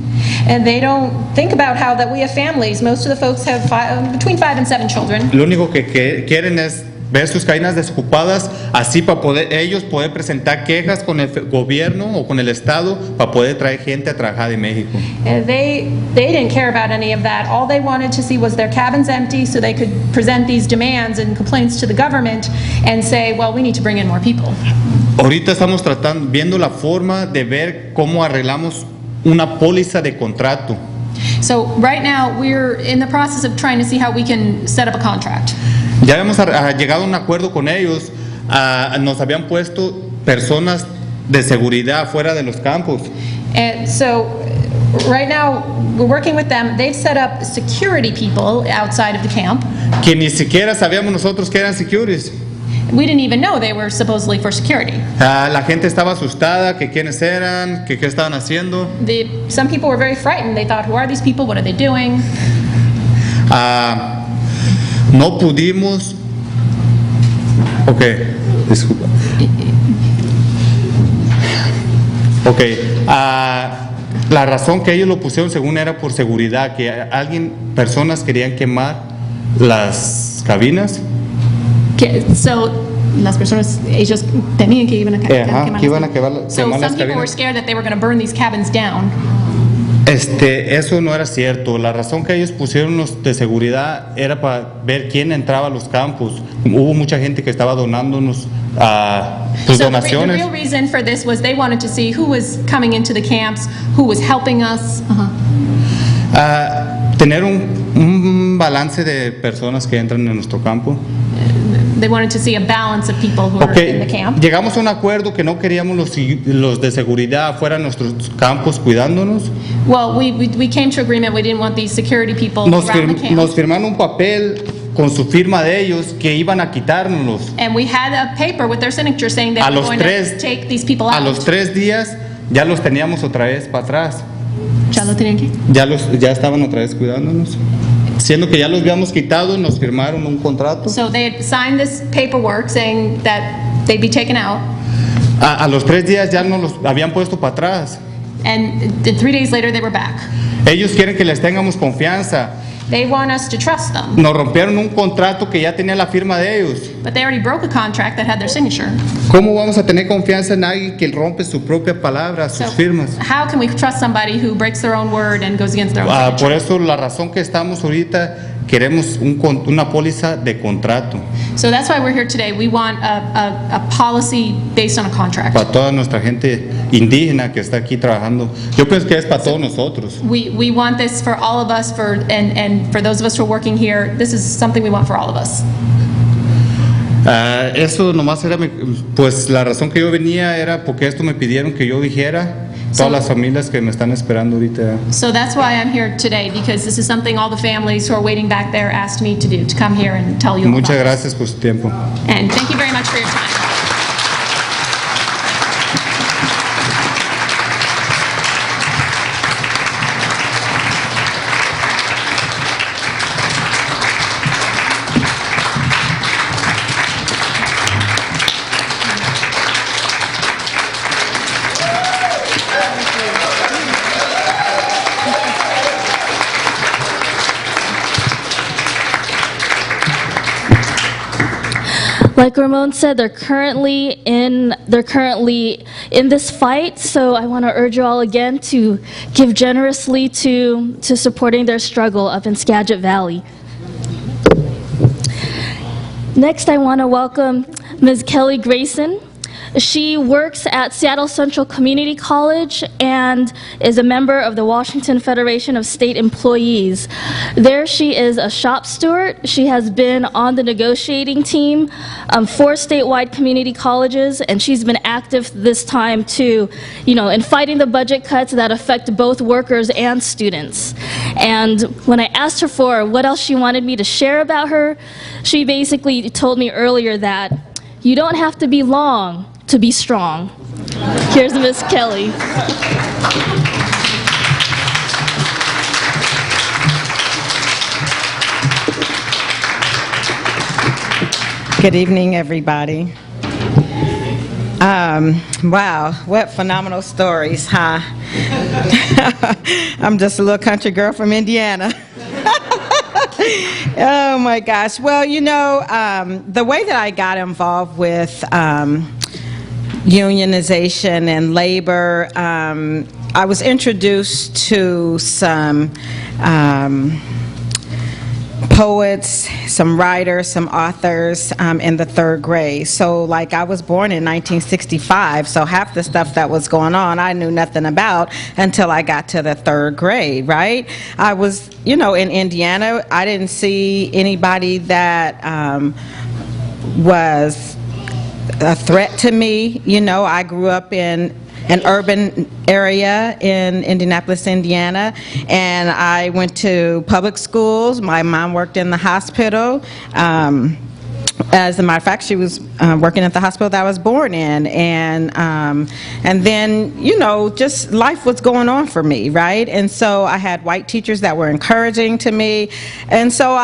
And they don't think about how that we have families. Most of the folks have between 5 and 7 children. Lo único que quieren es ver sus cabinas desocupadas, así para ellos poder presentar quejas con el gobierno o con el estado para poder traer gente a trabajar de México. They didn't care about any of that. All they wanted to see was their cabins empty so they could present these demands and complaints to the government and say, well, we need to bring in more people. Ahorita estamos viendo la forma de ver cómo arreglamos una póliza de contrato. So right now we're in the process of trying to see how we can set up a contract. Ya habíamos llegado a un acuerdo con ellos, nos habían puesto personas de seguridad fuera de los campos. And so right now we're working with them. They've set up security people outside of the camp. Que ni siquiera sabíamos nosotros que eran securities. We didn't even know they were supposedly for security. La gente estaba asustada, que quiénes eran, que qué estaban haciendo. Some people were very frightened. They thought, who are these people? What are they doing? No pudimos. Ok, disculpa. Ok, la razón que ellos lo pusieron según era por seguridad, que personas querían quemar las cabinas. So las personas, ellos temían que iban a quemar. So quemar las some people were cabinas. scared that they were going to burn these cabins down. Eso no era cierto. La razón que ellos pusieron los de seguridad era para ver quién entraba a los campos. Hubo mucha gente que estaba donándonos sus So the donaciones. real reason for this was they wanted to see who was coming into the camps, who was helping us. Tener un balance de personas que entran en nuestro campo. They wanted to see a balance of people who are in the camp. Llegamos a un acuerdo que no queríamos los de seguridad fuera nuestros campos cuidándonos. Well, we came to agreement we didn't want these security people around the camp. Nos firmaron un papel con su firma de ellos que iban a quitárnoslos. And we had a paper with their signature saying they were going to take these people out. A los 3 días ya los teníamos otra vez para atrás. ¿Ya lo tenían qué? Ya estaban otra vez cuidándonos. Siendo que ya los habíamos quitado, nos firmaron un contrato. So they had signed this paperwork saying that they'd be taken out. A los 3 días ya nos los habían puesto para atrás. And 3 days later they were back. Ellos quieren que les tengamos confianza. They want us to trust them. Nos rompieron un contrato que ya tenía la firma de ellos. But they already broke a contract that had their signature. ¿Cómo vamos a tener confianza en alguien que rompe su propia palabra, sus firmas? How can we trust somebody who breaks their own word and goes against their own signature? Por eso la razón que estamos ahorita queremos una póliza de contrato. So that's why we're here today. We want a policy based on a contract. Para toda nuestra gente indígena que está aquí trabajando. Yo pienso que es para todos nosotros. We want this for all of us, and for those of us who are working here, this is something we want for all of us. Eso nomás era, pues la razón que yo venía era porque esto me pidieron que yo dijera. Todas las familias que me están esperando ahorita. So that's why I'm here today, because this is something all the families who are waiting back there asked me to do, to come here and tell you Muchas about. gracias por su tiempo. And thank you very much for your time. Like Ramón said, they're currently in this fight, so I want to urge you all again to give generously to supporting their struggle up in Skagit Valley. Next, I want to welcome Ms. Kelly Grayson. She works at Seattle Central Community College and is a member of the Washington Federation of State Employees. There she is a shop steward. She has been on the negotiating team for statewide community colleges, and she's been active this time too, in fighting the budget cuts that affect both workers and students. And when I asked her for what else she wanted me to share about her, she basically told me earlier that you don't have to be long to be strong. Here's Miss Kelly. Good evening, everybody. Wow, what phenomenal stories, huh? I'm just a little country girl from Indiana. Oh my gosh. Well, the way that I got involved with unionization and labor, I was introduced to some poets, some writers, some authors in the 3rd grade. So like I was born in 1965, so half the stuff that was going on I knew nothing about until I got to the 3rd grade, right? I was, in Indiana, I didn't see anybody that was a threat to me. I grew up in an urban area in Indianapolis, Indiana, and I went to public schools. My mom worked in the hospital. As a matter of fact, she was working at the hospital that I was born in, and then, just life was going on for me, right? And so I had white teachers that were encouraging to me, and so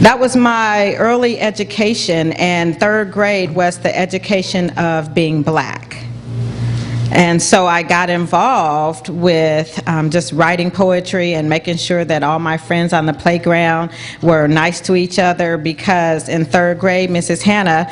that was my early education, and 3rd grade was the education of being black. And so I got involved with just writing poetry and making sure that all my friends on the playground were nice to each other, because in 3rd grade, Mrs. Hannah,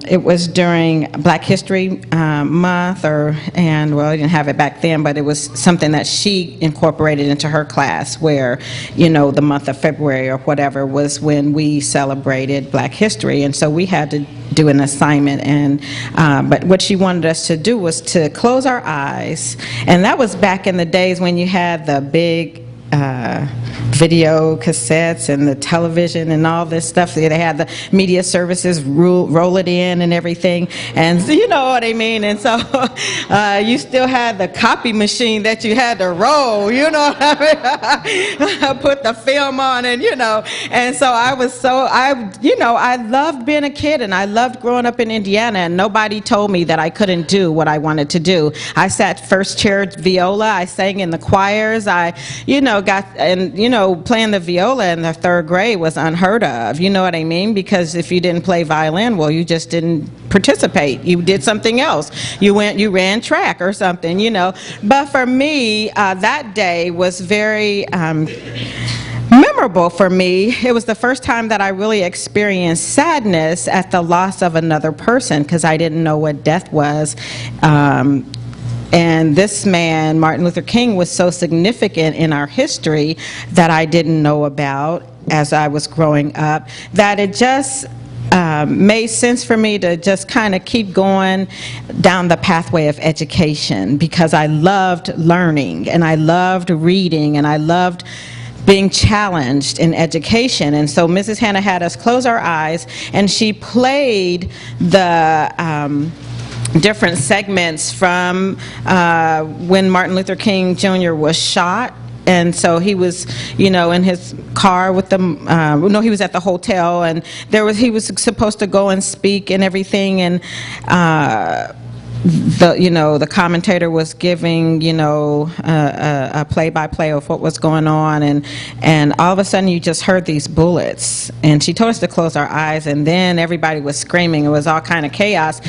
it was during Black History Month, I didn't have it back then, but it was something that she incorporated into her class where, the month of February or whatever was when we celebrated Black history. And so we had to do an assignment, but what she wanted us to do was to close our eyes, and that was back in the days when you had the big video cassettes and the television and all this stuff. They had the media services roll it in and everything, and you know what I mean. And so you still had the copy machine that you had to roll, you know what I mean? Put the film on, and you know. And so I loved being a kid, and I loved growing up in Indiana, and nobody told me that I couldn't do what I wanted to do. I sat first chair viola, I sang in the choirs, playing the viola in the 3rd grade was unheard of, you know what I mean? Because if you didn't play violin, well, you just didn't participate. You did something else. You ran track or something, you know. But for me, that day was very memorable for me. It was the first time that I really experienced sadness at the loss of another person, because I didn't know what death was. And this man, Martin Luther King, was so significant in our history that I didn't know about as I was growing up, that it just made sense for me to just kind of keep going down the pathway of education, because I loved learning, and I loved reading, and I loved being challenged in education. And so Mrs. Hannah had us close our eyes, and she played the different segments from when Martin Luther King Jr. was shot. And so he was, you know, in his car with them. He was at the hotel, and he was supposed to go and speak and everything. And the commentator was giving, a play-by-play of what was going on, and all of a sudden you just heard these bullets, and she told us to close our eyes, and then everybody was screaming. It was all kind of chaos,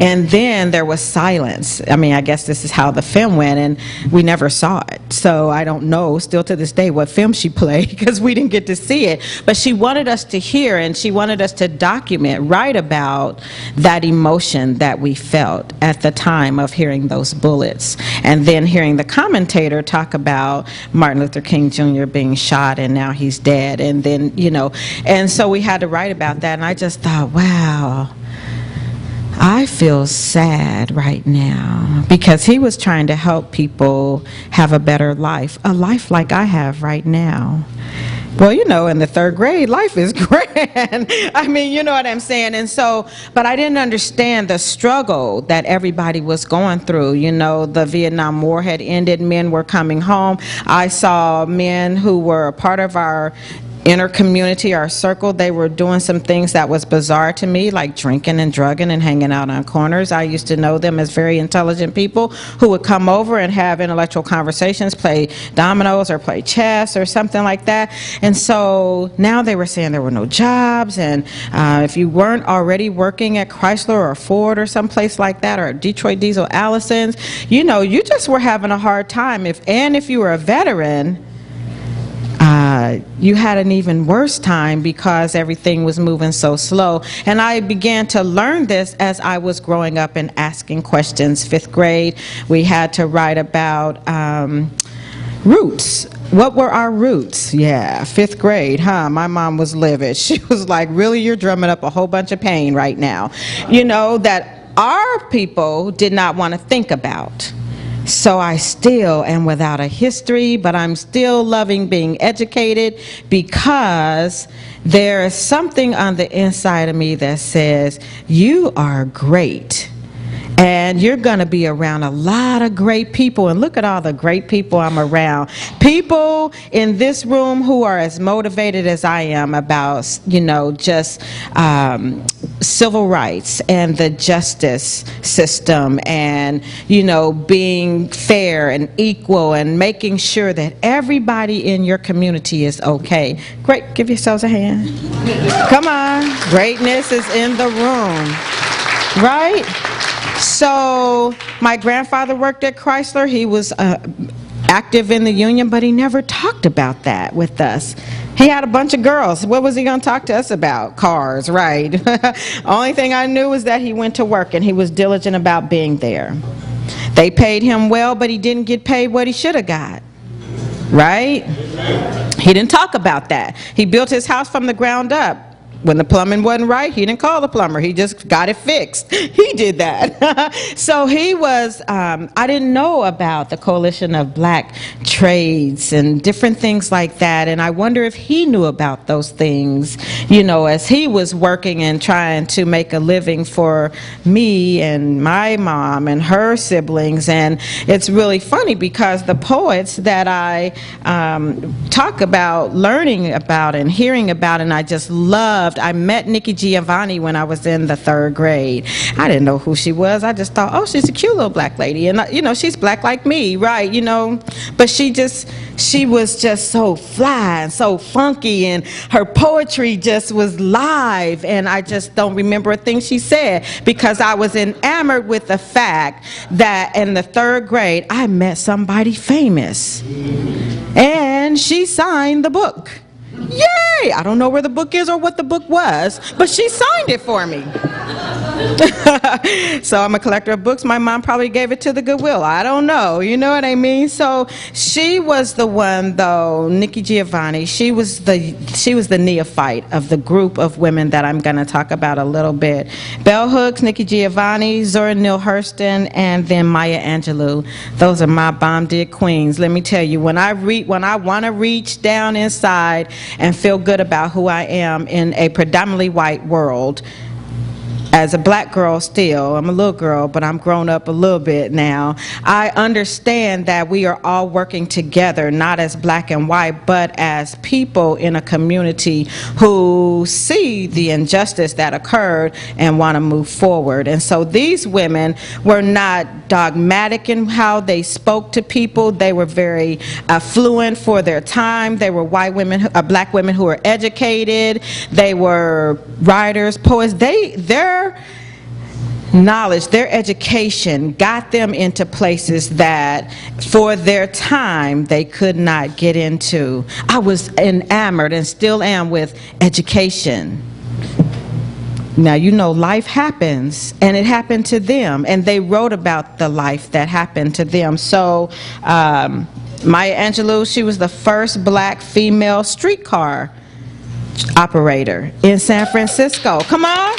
and then there was silence. I mean, I guess this is how the film went, and we never saw it, so I don't know still to this day what film she played, because we didn't get to see it. But she wanted us to hear, and she wanted us to write about that emotion that we felt at the time of hearing those bullets, and then hearing the commentator talk about Martin Luther King Jr. being shot and now he's dead, and then, and so we had to write about that, and I just thought, wow, I feel sad right now, because he was trying to help people have a better life, a life like I have right now. Well, in the 3rd grade, life is grand. I mean, you know what I'm saying? And so, but I didn't understand the struggle that everybody was going through. The Vietnam War had ended, men were coming home. I saw men who were a part of our inner community, our circle. They were doing some things that was bizarre to me, like drinking and drugging and hanging out on corners. I used to know them as very intelligent people who would come over and have intellectual conversations, play dominoes or play chess or something like that. And so now they were saying there were no jobs, and if you weren't already working at Chrysler or Ford or someplace like that, or Detroit Diesel Allison's, you just were having a hard time. If you were a veteran, you had an even worse time, because everything was moving so slow. And I began to learn this as I was growing up and asking questions. 5th grade, we had to write about roots. What were our roots? Yeah, 5th grade, huh? My mom was livid. She was like, really, you're drumming up a whole bunch of pain right now, that our people did not want to think about. So I still am without a history, but I'm still loving being educated, because there is something on the inside of me that says, you are great. And you're going to be around a lot of great people. And look at all the great people I'm around. People in this room who are as motivated as I am about, just civil rights and the justice system, and, being fair and equal, and making sure that everybody in your community is okay. Great. Give yourselves a hand. Come on. Greatness is in the room. Right? So my grandfather worked at Chrysler. He was active in the union, but he never talked about that with us. He had a bunch of girls. What was he going to talk to us about? Cars, right? Only thing I knew was that he went to work, and he was diligent about being there. They paid him well, but he didn't get paid what he should have got. Right? He didn't talk about that. He built his house from the ground up. when the plumbing wasn't right, he didn't call the plumber. He just got it fixed. He did that. So he was, I didn't know about the Coalition of Black Trades and different things like that. And I wonder if he knew about those things, you know, as he was working and trying to make a living for me and my mom and her siblings. And it's really funny because the poets that I talk about, learning about and hearing about, and I just loved. I met Nikki Giovanni when I was in the 3rd grade. I didn't know who she was. I just thought, oh, she's a cute little black lady. And, you know, she's black like me, right, you know. But she was just so fly and so funky, and her poetry just was live. And I just don't remember a thing she said because I was enamored with the fact that in the 3rd grade, I met somebody famous. And she signed the book. Yay! I don't know where the book is or what the book was, but she signed it for me. So I'm a collector of books. My mom probably gave it to the Goodwill. I don't know. You know what I mean? So she was the one, though, Nikki Giovanni. She was the neophyte of the group of women that I'm going to talk about a little bit. Bell Hooks, Nikki Giovanni, Zora Neale Hurston, and then Maya Angelou. Those are my bomb-dig queens. Let me tell you, when I want to reach down inside and feel good about who I am in a predominantly white world, as a black girl still, I'm a little girl, but I'm grown up a little bit now, I understand that we are all working together, not as black and white, but as people in a community who see the injustice that occurred and want to move forward. And so these women were not dogmatic in how they spoke to people. They were very affluent for their time. They were white women, black women who were educated. They were writers, poets. Their knowledge, their education got them into places that for their time they could not get into. I was enamored and still am with education. Now, you know, life happens, and it happened to them, and they wrote about the life that happened to them. So Maya Angelou, she was the first black female streetcar operator in San Francisco. Come on.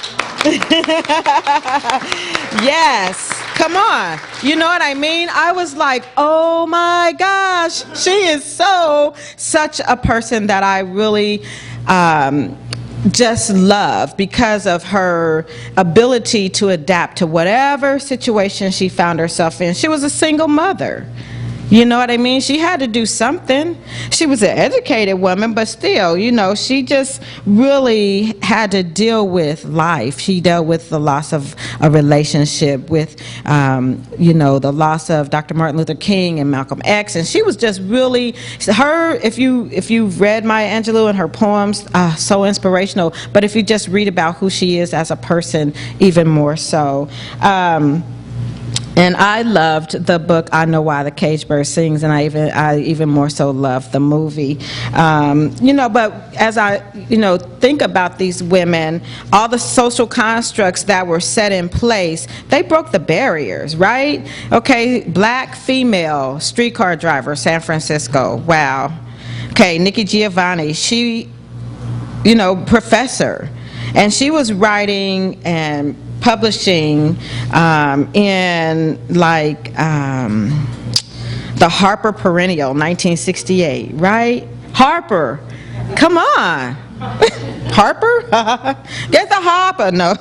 Yes, come on. You know what I mean? I was like, oh my gosh, she is such a person that I really just love because of her ability to adapt to whatever situation she found herself in. She was a single mother. You know what I mean? She had to do something. She was an educated woman, but still, you know, she just really had to deal with life. She dealt with the loss of a relationship, with, you know, the loss of Dr. Martin Luther King and Malcolm X, and she was just really, if you've read Maya Angelou and her poems, so inspirational, but if you just read about who she is as a person, even more so. And I loved the book, I Know Why the Caged Bird Sings, and I even more so loved the movie. You know, but as I, you know, think about these women, all the social constructs that were set in place, they broke the barriers, right? Okay, black female streetcar driver, San Francisco, wow. Okay, Nikki Giovanni, she, you know, professor, and she was writing and publishing in like the Harper Perennial, 1968, right? Harper, come on. Harper? Get the Harper, no.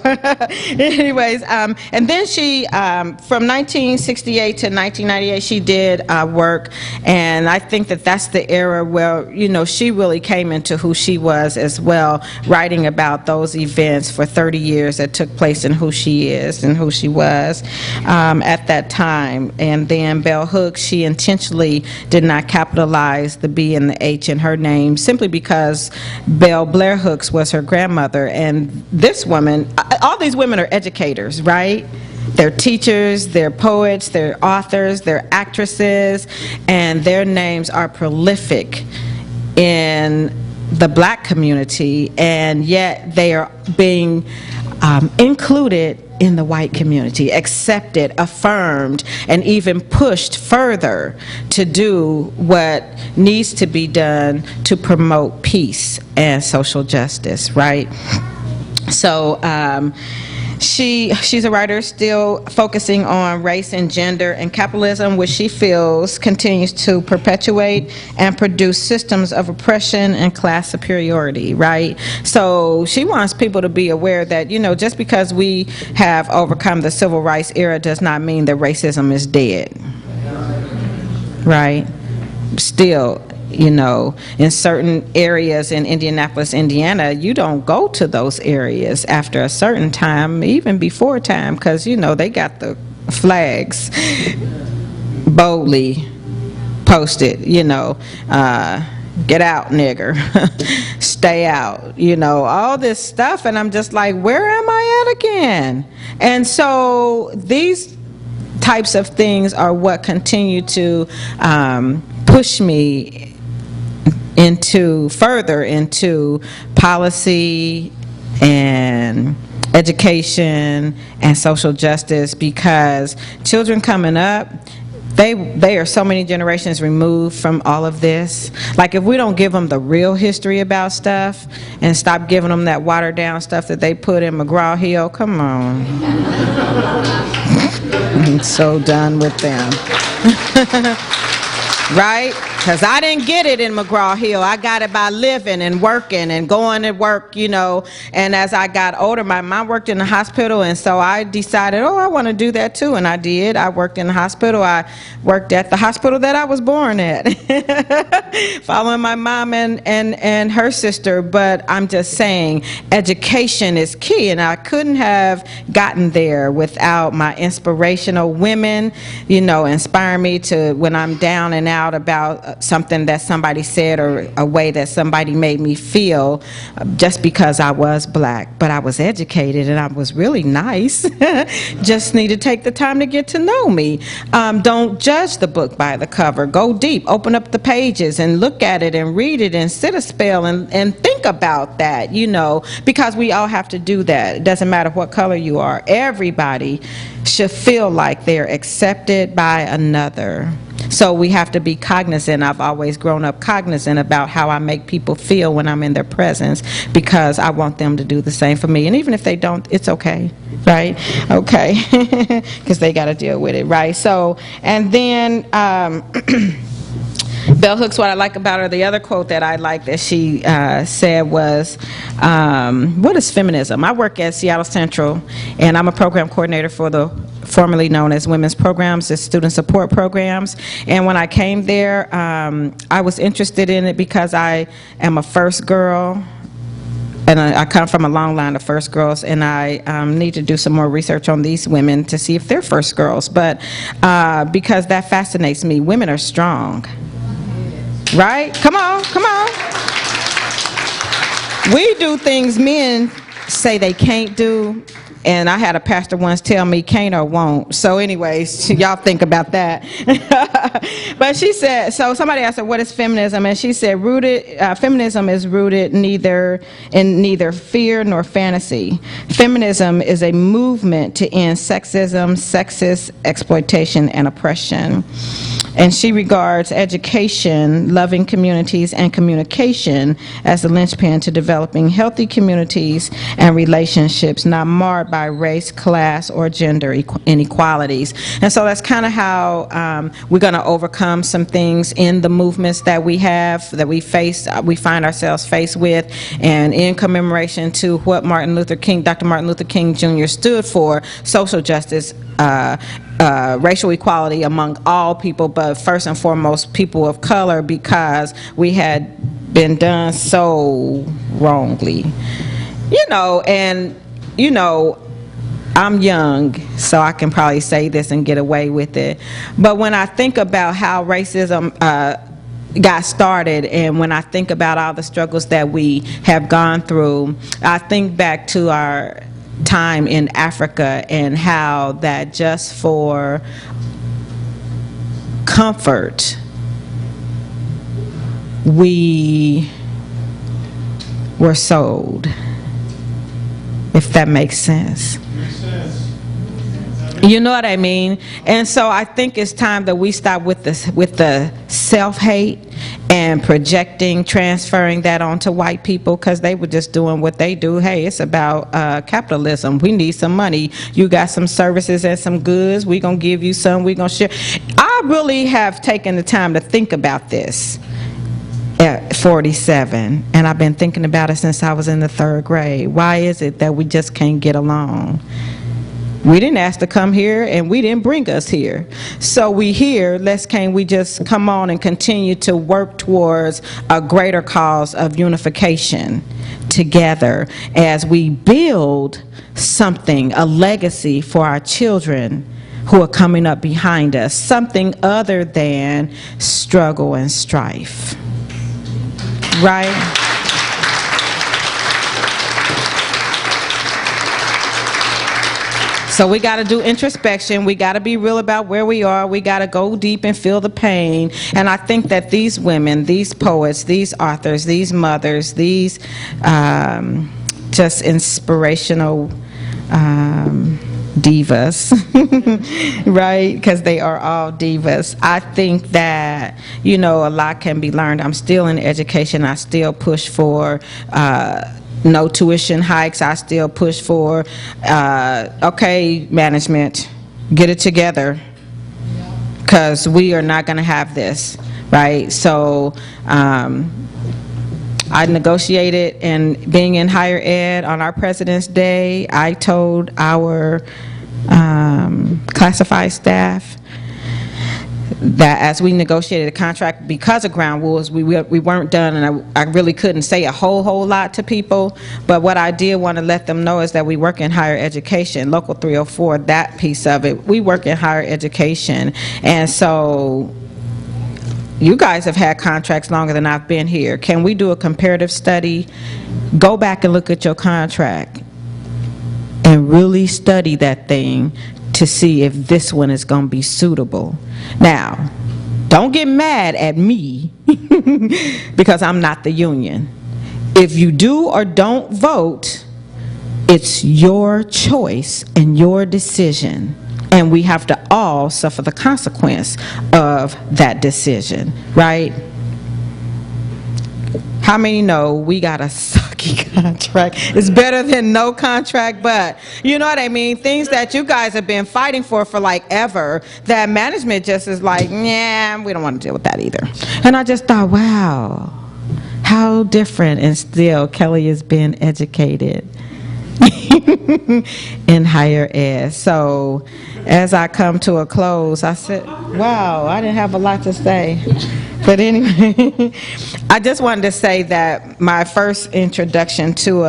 Anyways, and then she, from 1968 to 1998, she did work, and I think that that's the era where, you know, she really came into who she was as well, writing about those events for 30 years that took place in who she is and who she was at that time. And then Bell Hooks, she intentionally did not capitalize the B and the H in her name simply because Bell Blair Hooks was her grandmother, and this woman, all these women are educators, right? They're teachers, they're poets, they're authors, they're actresses, and their names are prolific in the black community, and yet they are being included in the white community, accepted, affirmed, and even pushed further to do what needs to be done to promote peace and social justice, right? So she's a writer still focusing on race and gender and capitalism, which she feels continues to perpetuate and produce systems of oppression and class superiority, right? So she wants people to be aware that, just because we have overcome the civil rights era does not mean that racism is dead, right? Still, in certain areas in Indianapolis, Indiana, you don't go to those areas after a certain time, even before time, because, they got the flags boldly posted, get out, nigger, stay out, all this stuff. And I'm just like, where am I at again? And so these types of things are what continue to push me further into policy and education and social justice, because children coming up, they are so many generations removed from all of this. Like, if we don't give them the real history about stuff and stop giving them that watered down stuff that they put in McGraw-Hill, come on. I'm so done with them. Right? Because I didn't get it in McGraw-Hill. I got it by living and working and going to work, And as I got older, my mom worked in the hospital, and so I decided, I want to do that too. And I did. I worked in the hospital. I worked at the hospital that I was born at, following my mom and her sister. But I'm just saying, education is key, and I couldn't have gotten there without my inspirational women, inspire me to, when I'm down and out about something that somebody said or a way that somebody made me feel, just because I was black. But I was educated and I was really nice. Just need to take the time to get to know me. Don't judge the book by the cover. Go deep. Open up the pages and look at it and read it and sit a spell and think about that, because we all have to do that. It doesn't matter what color you are. Everybody should feel like they're accepted by another. So we have to be cognizant. I've always grown up cognizant about how I make people feel when I'm in their presence, because I want them to do the same for me. And even if they don't, it's okay, right? Okay, because they got to deal with it, right? So, and then Bell Hooks, what I like about her, the other quote that I like that she said was, what is feminism? I work at Seattle Central, and I'm a program coordinator for the formerly known as Women's Programs, the student support programs. And when I came there, I was interested in it because I am a first girl, and I come from a long line of first girls, and I need to do some more research on these women to see if they're first girls. But because that fascinates me, women are strong. Right? Come on, come on. We do things men say they can't do, and I had a pastor once tell me can't or won't. So anyways, y'all think about that. But she said, so somebody asked her, what is feminism? And she said, feminism is rooted neither fear nor fantasy. Feminism is a movement to end sexism, sexist exploitation, and oppression. And she regards education, loving communities, and communication as the linchpin to developing healthy communities and relationships not marred by race, class, or gender inequalities. And so that's kind of how we're going to overcome some things in the movements that we have, that we find ourselves faced with. And in commemoration to what Dr. Martin Luther King Jr. stood for, social justice, racial equality among all people, but first and foremost people of color, because we had been done so wrongly. I'm young, so I can probably say this and get away with it. But when I think about how racism got started, and when I think about all the struggles that we have gone through, I think back to our time in Africa and how that just for comfort we were sold, if that makes sense. You know what I mean? And so I think it's time that we stop with the self-hate and projecting, transferring that onto white people because they were just doing what they do. Hey, it's about capitalism. We need some money. You got some services and some goods. We're going to give you some. We're going to share. I really have taken the time to think about this at 47, and I've been thinking about it since I was in the 3rd grade. Why is it that we just can't get along? We didn't ask to come here, and we didn't bring us here. So we here, can't we just come on and continue to work towards a greater cause of unification together as we build something, a legacy for our children who are coming up behind us, something other than struggle and strife, right? So we got to do introspection. We got to be real about where we are. We got to go deep and feel the pain. And I think that these women, these poets, these authors, these mothers, these just inspirational divas, right? Because they are all divas. I think that, a lot can be learned. I'm still in education. I still push for no tuition hikes. I still push for, okay, management, get it together, because we are not going to have this, right? So I negotiated, and being in higher ed on our President's Day, I told our classified staff that as we negotiated a contract, because of ground rules, we weren't done, and I really couldn't say a whole lot to people, but what I did want to let them know is that we work in higher education, Local 304, that piece of it, we work in higher education, and so you guys have had contracts longer than I've been here. Can we do a comparative study? Go back and look at your contract and really study that thing to see if this one is going to be suitable. Now, don't get mad at me because I'm not the union. If you do or don't vote, it's your choice and your decision, and we have to all suffer the consequence of that decision, right? How many know we got a sucky contract? It's better than no contract, but you know what I mean? Things that you guys have been fighting for like ever, that management just is like, nah, we don't want to deal with that either. And I just thought, wow, how different, and still Kelly is being educated in higher ed. So as I come to a close, I said, wow, I didn't have a lot to say. But anyway, I just wanted to say that my first introduction to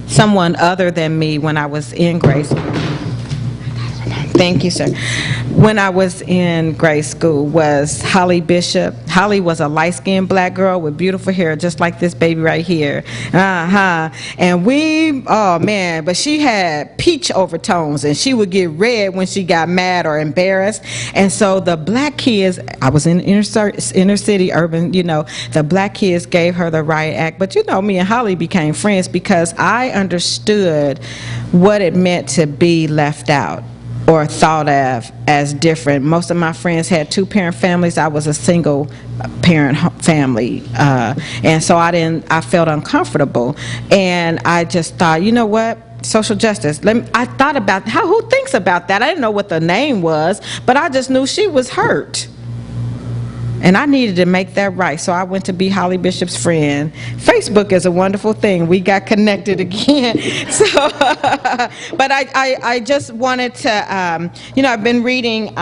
someone other than me when I was in grade school, thank you, sir. When I was in grade school was Holly Bishop. Holly was a light-skinned black girl with beautiful hair, just like this baby right here. And oh man, but she had peach overtones, and she would get red when she got mad or embarrassed. And so the black kids, I was in inner city, urban, the black kids gave her the right act. But me and Holly became friends because I understood what it meant to be left out or thought of as different. Most of my friends had 2-parent families. I was a single parent family, and so I felt uncomfortable, and I just thought, you know what, social justice. I thought about who thinks about that. I didn't know what the name was, but I just knew she was hurt, and I needed to make that right. So I went to be Holly Bishop's friend. Facebook is a wonderful thing. We got connected again. So, but I just wanted to, I've been reading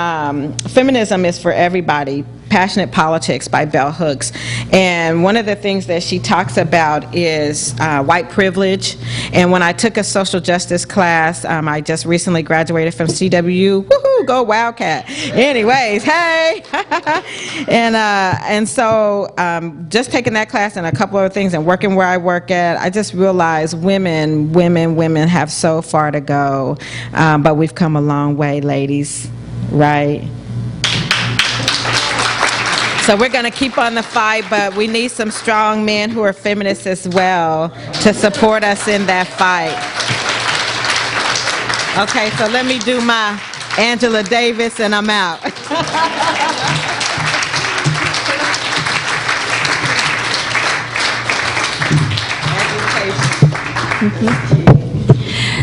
Feminism is for Everybody, Passionate Politics by Bell Hooks. And one of the things that she talks about is white privilege. And when I took a social justice class, I just recently graduated from CWU. Woohoo, go Wildcat. Anyways, hey. And so just taking that class and a couple other things and working where I work at, I just realized women have so far to go. But we've come a long way, ladies, right? So we're going to keep on the fight, but we need some strong men who are feminists as well to support us in that fight. Okay, so let me do my Angela Davis and I'm out.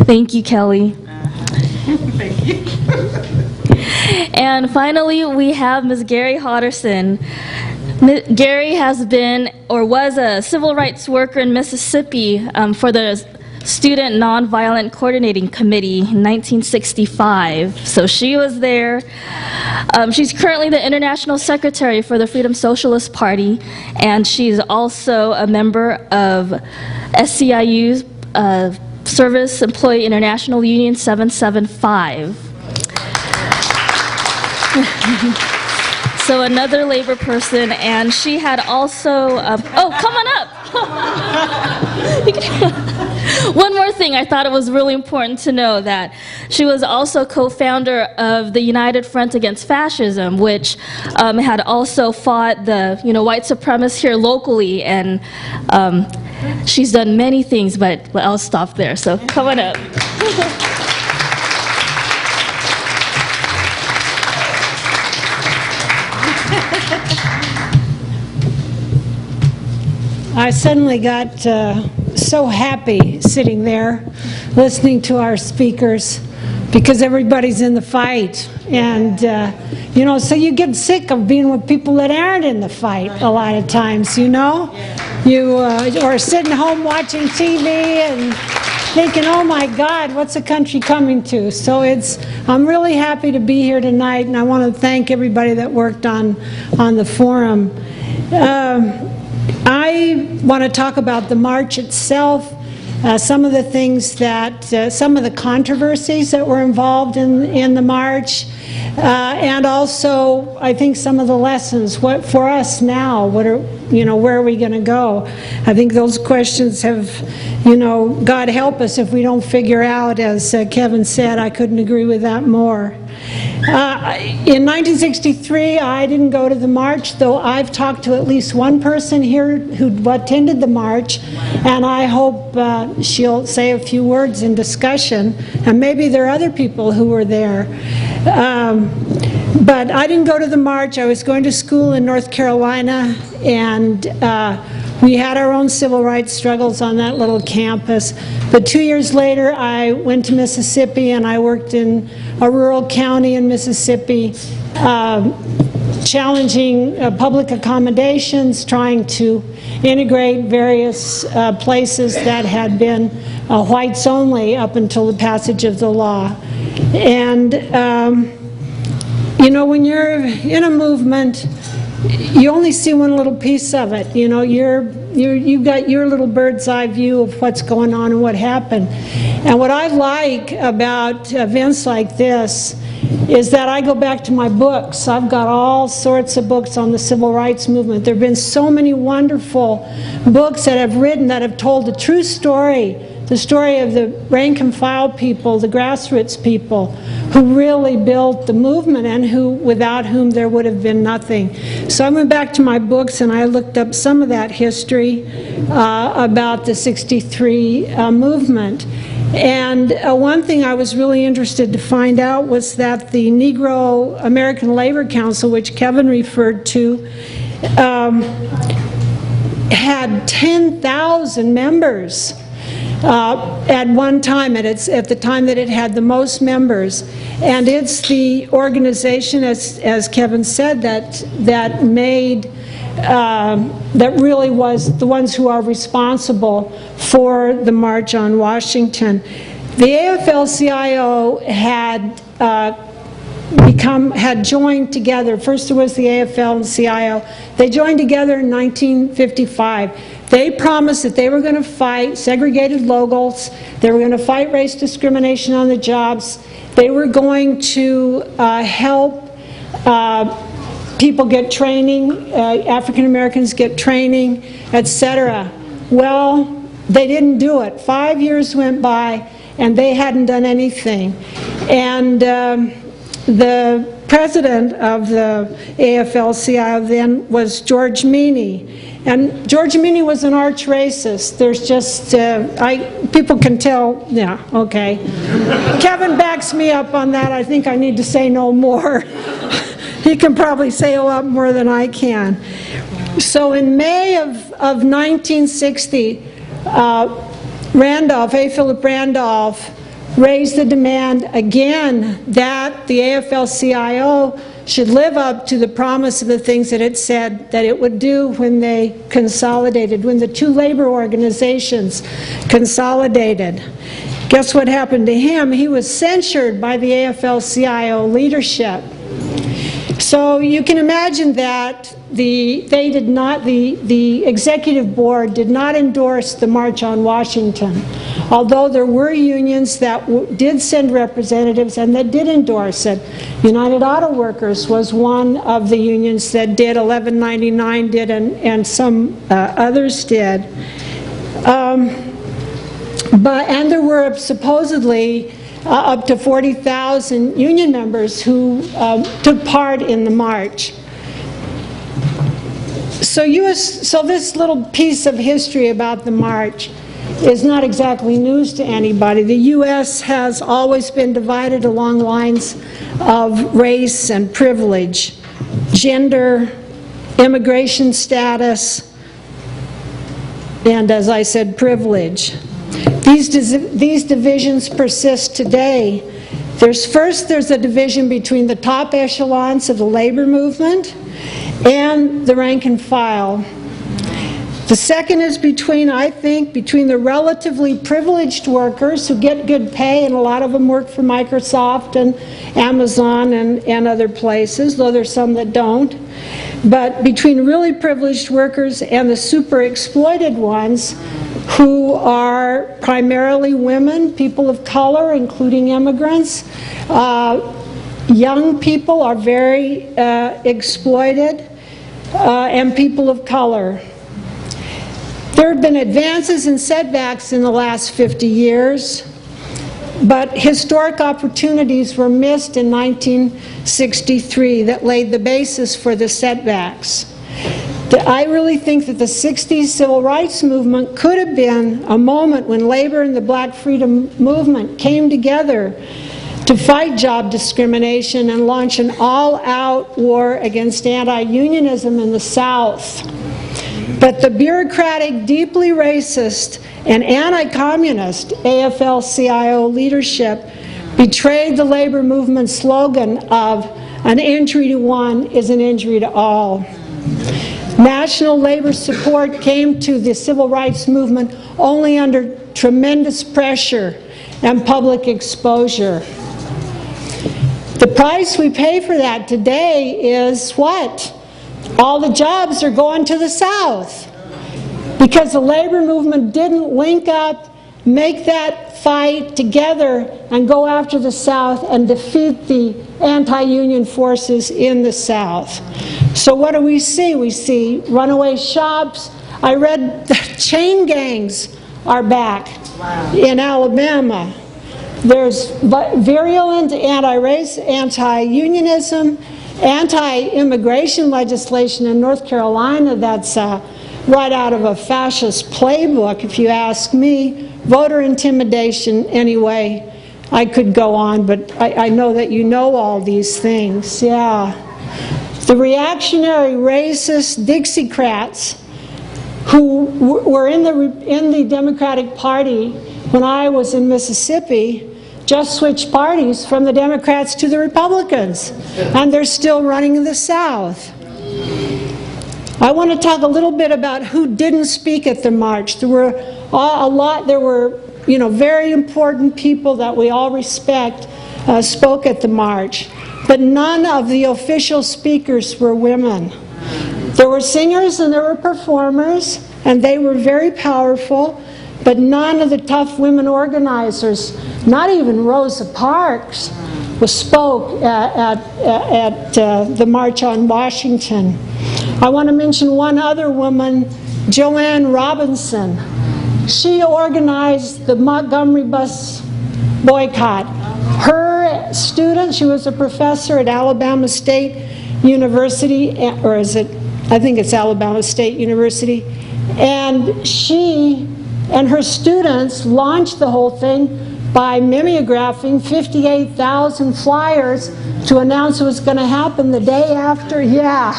Thank you, Kelly. And finally, we have Ms. Guerry Hoddersen. Guerry has been, or was, a civil rights worker in Mississippi for the Student Nonviolent Coordinating Committee in 1965. So she was there. She's currently the International Secretary for the Freedom Socialist Party, and she's also a member of SEIU's Service Employee International Union 775. So another labor person, and she had also, oh, come on up. One more thing, I thought it was really important to know that she was also co-founder of the United Front Against Fascism, which had also fought the white supremacists here locally, and she's done many things, but I'll stop there, so come on up. I suddenly got so happy sitting there listening to our speakers because everybody's in the fight. And, so you get sick of being with people that aren't in the fight a lot of times, You are sitting home watching TV and thinking, oh my God, what's the country coming to? So I'm really happy to be here tonight, and I want to thank everybody that worked on the forum. I want to talk about the march itself, some of the things that, some of the controversies that were involved in the march, and also I think some of the lessons. What for us now? Where are we going to go? I think those questions have, God help us if we don't figure out. As Kevin said, I couldn't agree with that more. In 1963, I didn't go to the march, though I've talked to at least one person here who attended the march, and I hope she'll say a few words in discussion, and maybe there are other people who were there. But I didn't go to the march. I was going to school in North Carolina, and we had our own civil rights struggles on that little campus. But 2 years later, I went to Mississippi, and I worked in a rural county in Mississippi, challenging public accommodations, trying to integrate various places that had been whites only up until the passage of the law. And, when you're in a movement, you only see one little piece of it. You've got your little bird's eye view of what's going on and what happened. And what I like about events like this is that I go back to my books. I've got all sorts of books on the civil rights movement. There have been so many wonderful books that have written that have told the true story, the story of the rank and file people, the grassroots people, who really built the movement and without whom there would have been nothing. So I went back to my books and I looked up some of that history about the '63 movement. And one thing I was really interested to find out was that the Negro American Labor Council, which Kevin referred to, had 10,000 members at one time, at the time that it had the most members. And it's the organization, as Kevin said, that made, that really was the ones who are responsible for the March on Washington. The AFL-CIO had joined together. First there was the AFL and CIO. They joined together in 1955. They promised that they were going to fight segregated locals, they were going to fight race discrimination on the jobs, they were going to help people get training, African Americans get training, etc. Well, they didn't do it. 5 years went by and they hadn't done anything. And the president of the AFL-CIO then was George Meany. And George Meany was an arch racist. There's just, people can tell, yeah, okay. Kevin backs me up on that. I think I need to say no more. He can probably say a lot more than I can. So in May of 1960, Randolph, A. Philip Randolph, raised the demand again that the AFL-CIO should live up to the promise of the things that it said that it would do when they consolidated, when the two labor organizations consolidated. Guess what happened to him? He was censured by the AFL-CIO leadership. So you can imagine that the executive board did not endorse the March on Washington, although there were unions that did send representatives and that did endorse it. United Auto Workers was one of the unions that did, 1199 did, and some others did. And there were supposedly up to 40,000 union members who took part in the march. So this little piece of history about the march is not exactly news to anybody. The U.S. has always been divided along lines of race and privilege, gender, immigration status, and, as I said, privilege. These divisions persist today. First, there's a division between the top echelons of the labor movement and the rank and file. The second is I think, between the relatively privileged workers who get good pay, and a lot of them work for Microsoft and Amazon and other places, though there's some that don't. But between really privileged workers and the super exploited ones, who are primarily women, people of color, including immigrants. Young people are very exploited, and people of color. There have been advances and setbacks in the last 50 years, but historic opportunities were missed in 1963 that laid the basis for the setbacks. I really think that the 60s civil rights movement could have been a moment when labor and the black freedom movement came together to fight job discrimination and launch an all-out war against anti-unionism in the South. But the bureaucratic, deeply racist, and anti-communist AFL-CIO leadership betrayed the labor movement's slogan of "an injury to one is an injury to all." National labor support came to the civil rights movement only under tremendous pressure and public exposure. The price we pay for that today is what? All the jobs are going to the South because the labor movement didn't link up, make that fight together, and go after the South and defeat the anti-union forces in the South. So what do we see? We see runaway shops. I read that chain gangs are back in Alabama. There's virulent anti-race, anti-unionism, anti-immigration legislation in North Carolina that's right out of a fascist playbook, if you ask me. Voter intimidation, anyway. I could go on, but I know that you know all these things. Yeah. The reactionary, racist Dixiecrats who were in the Democratic Party when I was in Mississippi just switched parties from the Democrats to the Republicans, and they're still running in the South. I want to talk a little bit about who didn't speak at the march. There were very important people that we all respect spoke at the march, but none of the official speakers were women. There were singers and there were performers, and they were very powerful, but none of the tough women organizers, not even Rosa Parks, spoke at the March on Washington. I want to mention one other woman, Joanne Robinson. She organized the Montgomery bus boycott. Her student, she was a professor at Alabama State University, or is it, I think it's Alabama State University, and she and her students launched the whole thing by mimeographing 58,000 flyers to announce it was going to happen the day after. Yeah,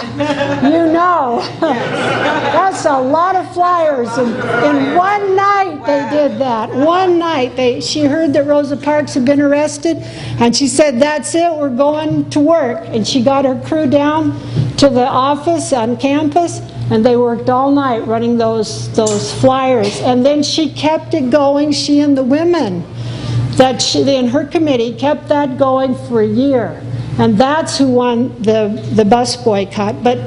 you know. That's a lot of flyers. In one night they did that. One night. She heard that Rosa Parks had been arrested, and she said, that's it, we're going to work. And she got her crew down to the office on campus, and they worked all night running those flyers. And then she kept it going, she and the women in her committee kept that going for a year. And that's who won the bus boycott. But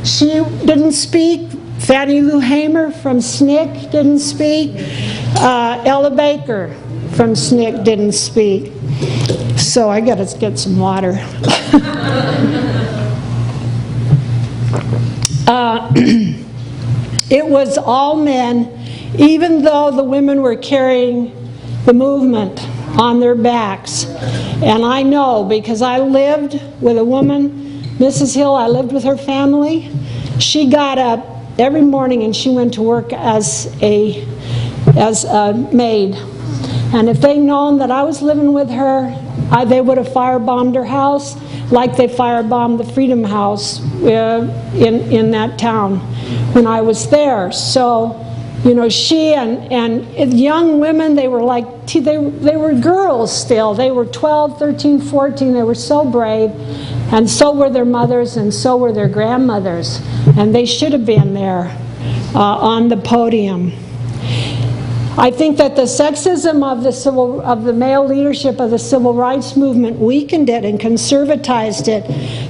she didn't speak. Fannie Lou Hamer from SNCC didn't speak. Ella Baker from SNCC didn't speak. So I got to get some water. It was all men, even though the women were carrying the movement on their backs. And I know, because I lived with a woman, Mrs. Hill, I lived with her family. She got up every morning and she went to work as a maid. And if they'd known that I was living with her, they would have firebombed her house like they firebombed the Freedom House in that town when I was there. So, you know, she and young women, they were like, they were girls still. They were 12, 13, 14. They were so brave. And so were their mothers, and so were their grandmothers. And they should have been there on the podium. I think that the sexism of the male leadership of the civil rights movement weakened it and conservatized it,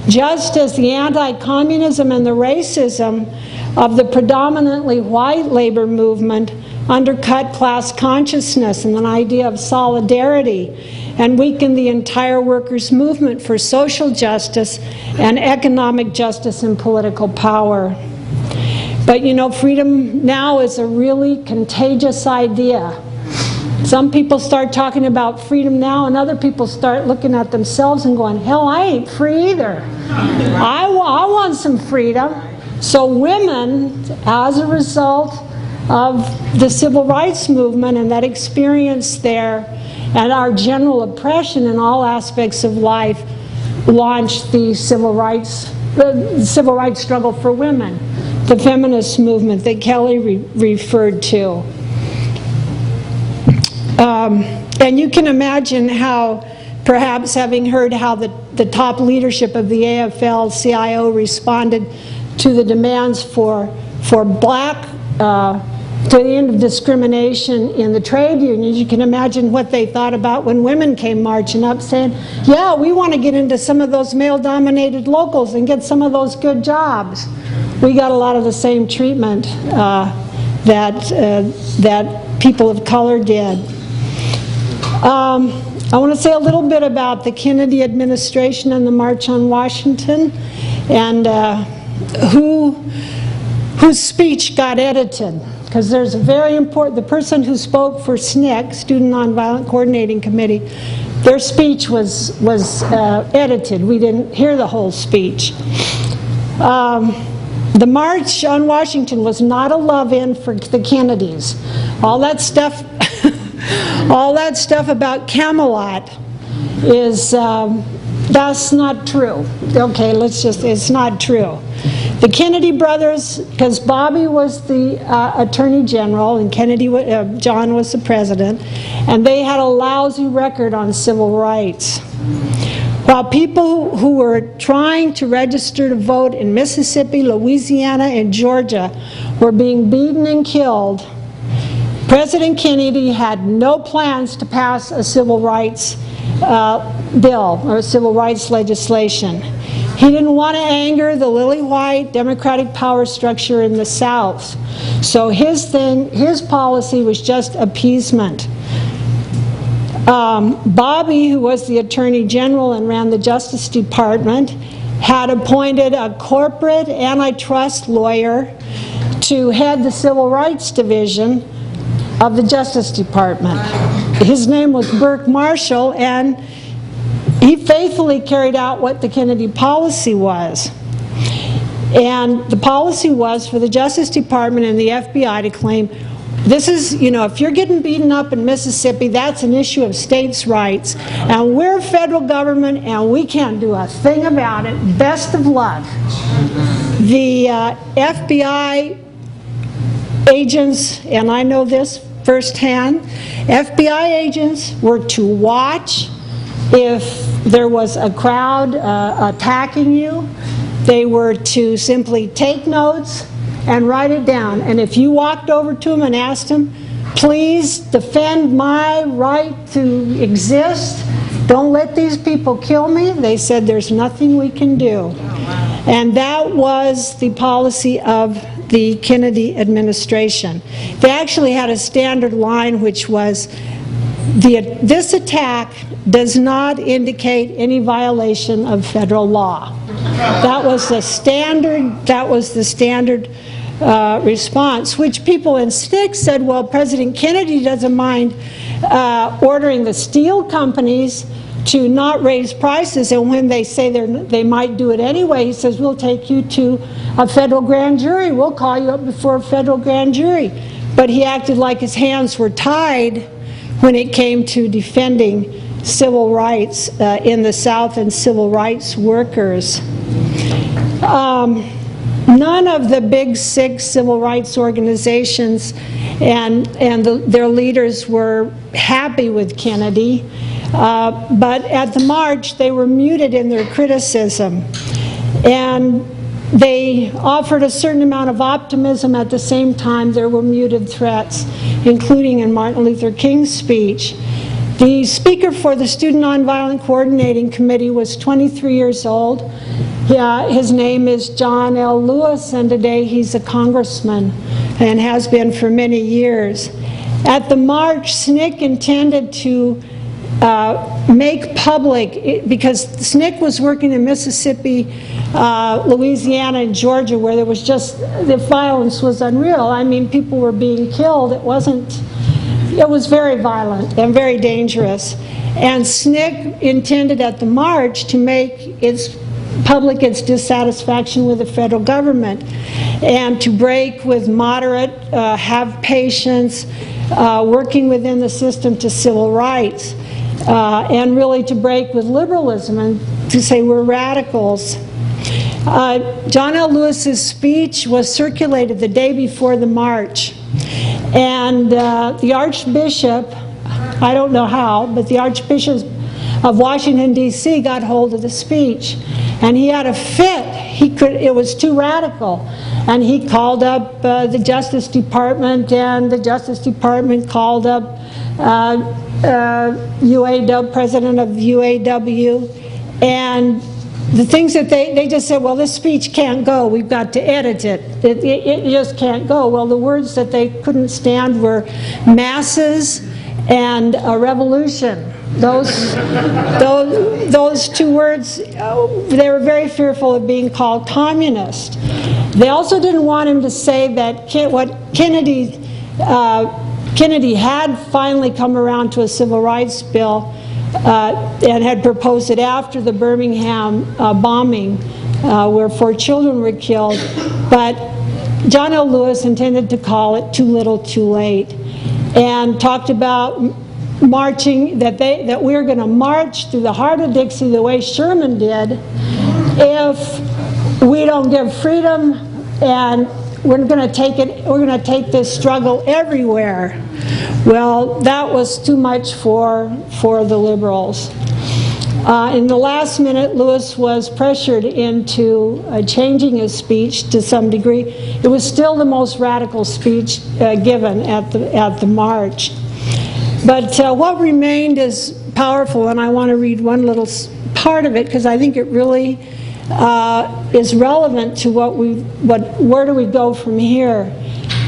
just as the anti-communism and the racism of the predominantly white labor movement undercut class consciousness and an idea of solidarity, and weakened the entire workers' movement for social justice and economic justice and political power. But you know, freedom now is a really contagious idea. Some people start talking about freedom now, and other people start looking at themselves and going, hell, I ain't free either. I want some freedom. So women, as a result of the civil rights movement and that experience there, and our general oppression in all aspects of life, launched the civil rights struggle for women, the feminist movement that Kelly referred to. And you can imagine how, perhaps having heard how the top leadership of the AFL-CIO responded to the demands for black, to the end of discrimination in the trade unions, you can imagine what they thought about when women came marching up saying, yeah, we want to get into some of those male-dominated locals and get some of those good jobs. We got a lot of the same treatment that people of color did. I want to say a little bit about the Kennedy administration and the March on Washington, and whose speech got edited. Because there's a very important, the person who spoke for SNCC, Student Nonviolent Coordinating Committee, their speech was edited. We didn't hear the whole speech. The March on Washington was not a love-in for the Kennedys. All that stuff about Camelot is, that's not true. Okay, it's not true. The Kennedy brothers, because Bobby was the Attorney General and John was the President, and they had a lousy record on civil rights. While people who were trying to register to vote in Mississippi, Louisiana, and Georgia were being beaten and killed, President Kennedy had no plans to pass a civil rights bill or civil rights legislation. He didn't want to anger the lily-white Democratic power structure in the South. So his policy was just appeasement. Bobby, who was the Attorney General and ran the Justice Department, had appointed a corporate antitrust lawyer to head the Civil Rights Division of the Justice Department. His name was Burke Marshall, and he faithfully carried out what the Kennedy policy was. And the policy was for the Justice Department and the FBI to claim this is, you know, if you're getting beaten up in Mississippi, that's an issue of states' rights. And we're federal government, and we can't do a thing about it. Best of luck. The FBI agents, and I know this firsthand, FBI agents were to watch if there was a crowd attacking you. They were to simply take notes and write it down. And if you walked over to them and asked them, please defend my right to exist, don't let these people kill me, they said there's nothing we can do. And that was the policy of the Kennedy administration. They actually had a standard line which was, this attack does not indicate any violation of federal law. That was the standard response, which people in SNCC said, well, President Kennedy doesn't mind ordering the steel companies to not raise prices, and when they say they might do it anyway, he says, we'll take you to a federal grand jury. We'll call you up before a federal grand jury. But he acted like his hands were tied when it came to defending civil rights in the South and civil rights workers. None of the big six civil rights organizations and their leaders were happy with Kennedy, but at the march they were muted in their criticism, and they offered a certain amount of optimism. At the same time, there were muted threats, including in Martin Luther King's speech. The speaker for the Student Nonviolent Coordinating Committee was 23 years old. His name is John L. Lewis, and today he's a congressman and has been for many years. At the march, SNCC intended to make public, because SNCC was working in Mississippi, Louisiana, and Georgia, where there was just, the violence was unreal. I mean, people were being killed. It was very violent and very dangerous. And SNCC intended at the march to make public its dissatisfaction with the federal government, and to break with moderate, have patience, working within the system to civil rights, and really to break with liberalism and to say we're radicals. John L. Lewis's speech was circulated the day before the march, and the Archbishop, I don't know how, but the Archbishop of Washington, D.C. got hold of the speech, and he had a fit. It was too radical, and he called up the Justice Department, and the Justice Department called up UAW, president of the UAW, and the things that they just said, well, this speech can't go, we've got to edit it. It just can't go. Well, the words that they couldn't stand were masses and a revolution. Those two words, they were very fearful of being called communist. They also didn't want him to say that what Kennedy had finally come around to a civil rights bill and had proposed it after the Birmingham bombing, where 4 children were killed. But John L. Lewis intended to call it too little, too late, and talked about marching, that we were going to march through the heart of Dixie the way Sherman did if we don't give freedom, and we're going to take this struggle everywhere. Well, that was too much for the liberals. In the last minute, Lewis was pressured into changing his speech to some degree. It was still the most radical speech given at the march. But what remained is powerful, and I want to read one little part of it because I think it really is relevant to where do we go from here.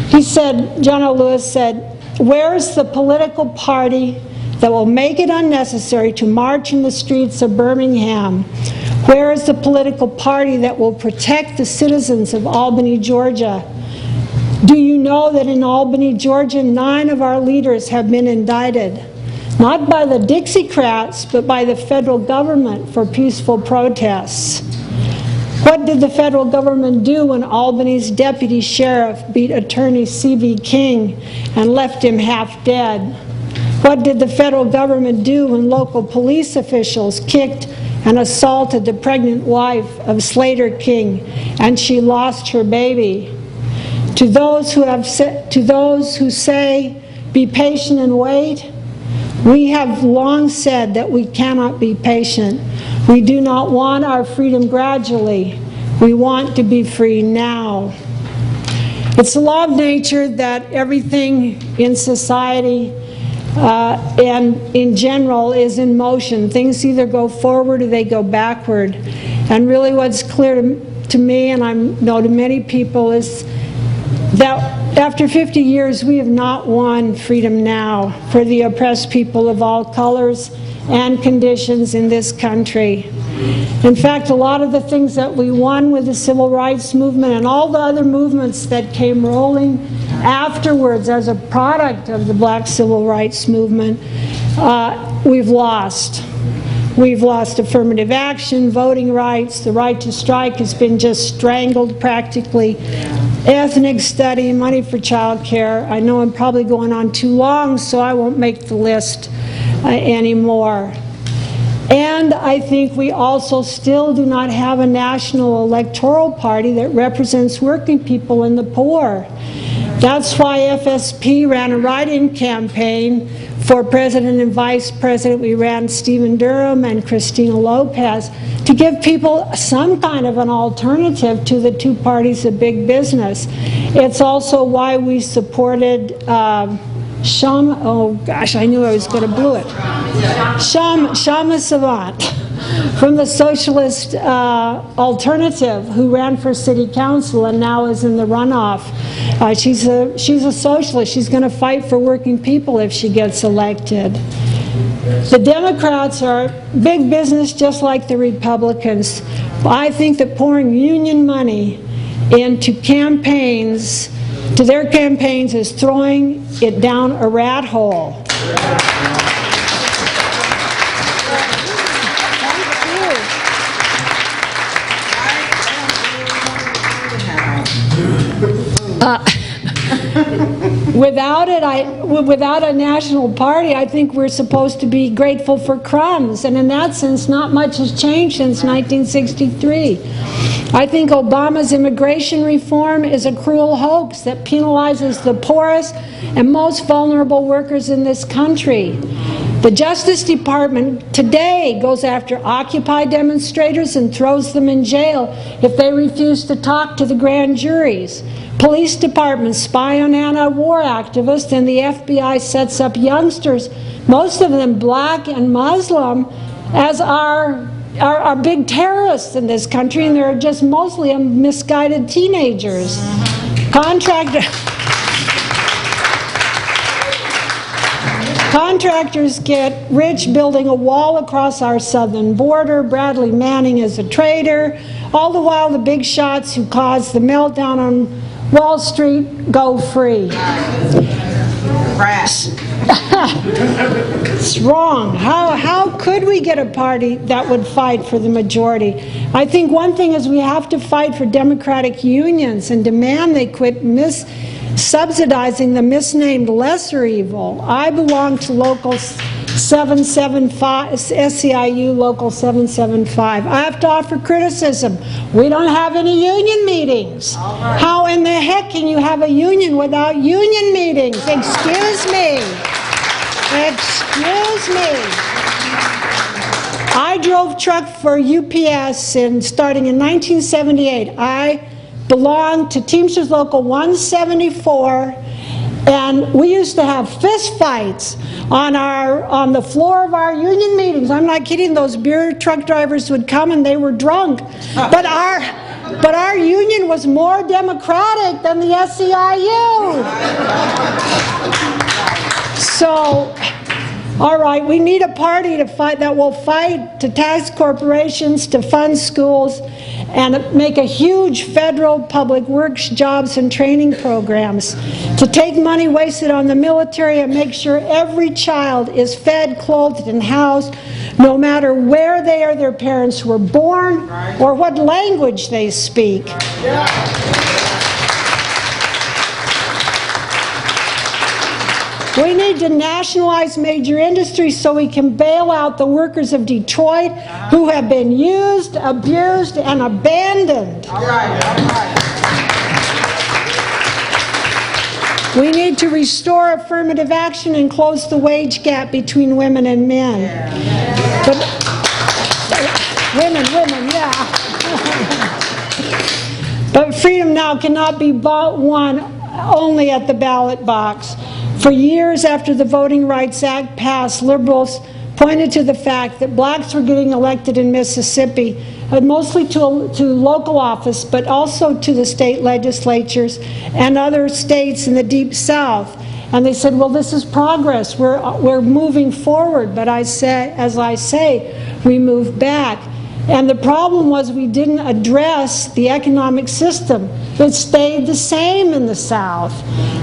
He said, John L. Lewis said, "Where's the political party that will make it unnecessary to march in the streets of Birmingham? Where is the political party that will protect the citizens of Albany, Georgia? Do you know that in Albany, Georgia, 9 of our leaders have been indicted, not by the Dixiecrats, but by the federal government for peaceful protests?" What did the federal government do when Albany's deputy sheriff beat attorney C.V. King and left him half dead? What did the federal government do when local police officials kicked and assaulted the pregnant wife of Slater King and she lost her baby? To those who say, be patient and wait, we have long said that we cannot be patient. We do not want our freedom gradually. We want to be free now. It's the law of nature that everything in society and in general is in motion. Things either go forward or they go backward. And really what's clear to me, and I know to many people, is that after 50 years we have not won freedom now for the oppressed people of all colors and conditions in this country. In fact, a lot of the things that we won with the civil rights movement and all the other movements that came rolling afterwards as a product of the black civil rights movement, we've lost. We've lost affirmative action, voting rights, the right to strike has been just strangled practically. Ethnic study, money for child care. I know I'm probably going on too long, so I won't make the list anymore. And I think we also still do not have a national electoral party that represents working people and the poor. That's why FSP ran a write-in campaign for president and vice president. We ran Stephen Durham and Christina Lopez to give people some kind of an alternative to the two parties of big business. It's also why we supported Shama Savant from the Socialist Alternative, who ran for city council and now is in the runoff. She's a socialist. She's going to fight for working people if she gets elected. The Democrats are big business just like the Republicans. I think that pouring union money into campaigns, to their campaigns, is throwing it down a rat hole. Without a national party, I think we're supposed to be grateful for crumbs, and in that sense, not much has changed since 1963. I think Obama's immigration reform is a cruel hoax that penalizes the poorest and most vulnerable workers in this country. The Justice Department today goes after Occupy demonstrators and throws them in jail if they refuse to talk to the grand juries. Police departments spy on anti-war activists, and the FBI sets up youngsters, most of them black and Muslim, as our big terrorists in this country, and they're just mostly misguided teenagers. Contractors get rich building a wall across our southern border. Bradley Manning is a traitor. All the while, the big shots who caused the meltdown on Wall Street go free. Crash. It's wrong. How could we get a party that would fight for the majority? I think one thing is we have to fight for democratic unions and demand they quit subsidizing the misnamed lesser evil. I belong to Local 775, SEIU Local 775. I have to offer criticism. We don't have any union meetings. Right. How in the heck can you have a union without union meetings? Excuse me. Excuse me. I drove truck for UPS starting in 1978. I belonged to Teamsters Local 174, and we used to have fist fights on the floor of our union meetings. I'm not kidding. Those beer truck drivers would come and they were drunk. But our union was more democratic than the SEIU. So, all right, we need a party to fight that will fight to tax corporations, to fund schools, and make a huge federal public works, jobs, and training programs, to take money wasted on the military and make sure every child is fed, clothed, and housed no matter where their parents were born or what language they speak. We need to nationalize major industries so we can bail out the workers of Detroit who have been used, abused, and abandoned. We need to restore affirmative action and close the wage gap between women and men. But, women, yeah. But freedom now cannot be won only at the ballot box. For years after the Voting Rights Act passed, liberals pointed to the fact that blacks were getting elected in Mississippi, mostly to local office, but also to the state legislatures and other states in the Deep South. And they said, well, this is progress. We're moving forward. But as I say, we move back. And the problem was we didn't address the economic system. It stayed the same in the South.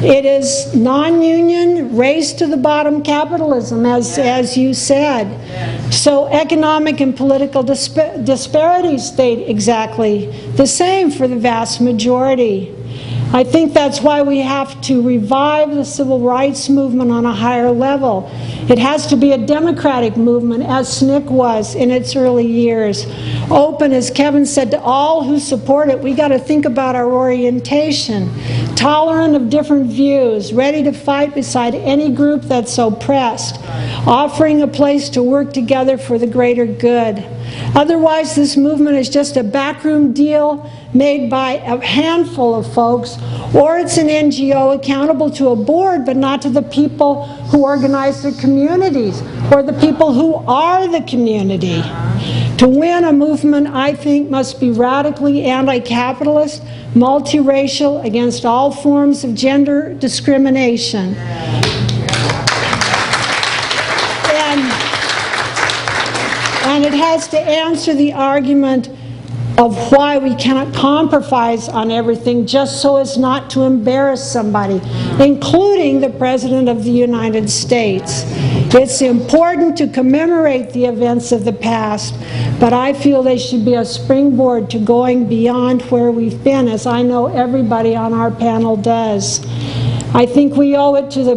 It is non-union, race to the bottom capitalism, as you said. So economic and political disparities stayed exactly the same for the vast majority. I think that's why we have to revive the civil rights movement on a higher level. It has to be a democratic movement, as SNCC was in its early years. Open, as Kevin said, to all who support it. We got to think about our orientation. Tolerant of different views, ready to fight beside any group that's oppressed, offering a place to work together for the greater good. Otherwise, this movement is just a backroom deal made by a handful of folks, or it's an NGO accountable to a board but not to the people who organize their communities or the people who are the community. To win, a movement, I think, must be radically anti-capitalist, multiracial, against all forms of gender discrimination. And it has to answer the argument of why we cannot compromise on everything just so as not to embarrass somebody, including the President of the United States. It's important to commemorate the events of the past, but I feel they should be a springboard to going beyond where we've been, as I know everybody on our panel does. I think we owe it to the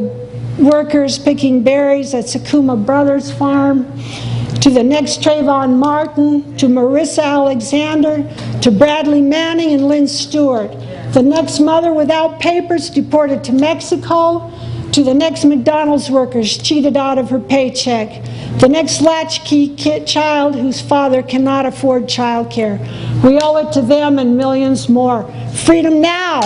workers picking berries at Sakuma Brothers Farm, to the next Trayvon Martin, to Marissa Alexander, to Bradley Manning and Lynn Stewart, the next mother without papers deported to Mexico, to the next McDonald's workers cheated out of her paycheck, the next latchkey child whose father cannot afford child care. We owe it to them and millions more. Freedom now!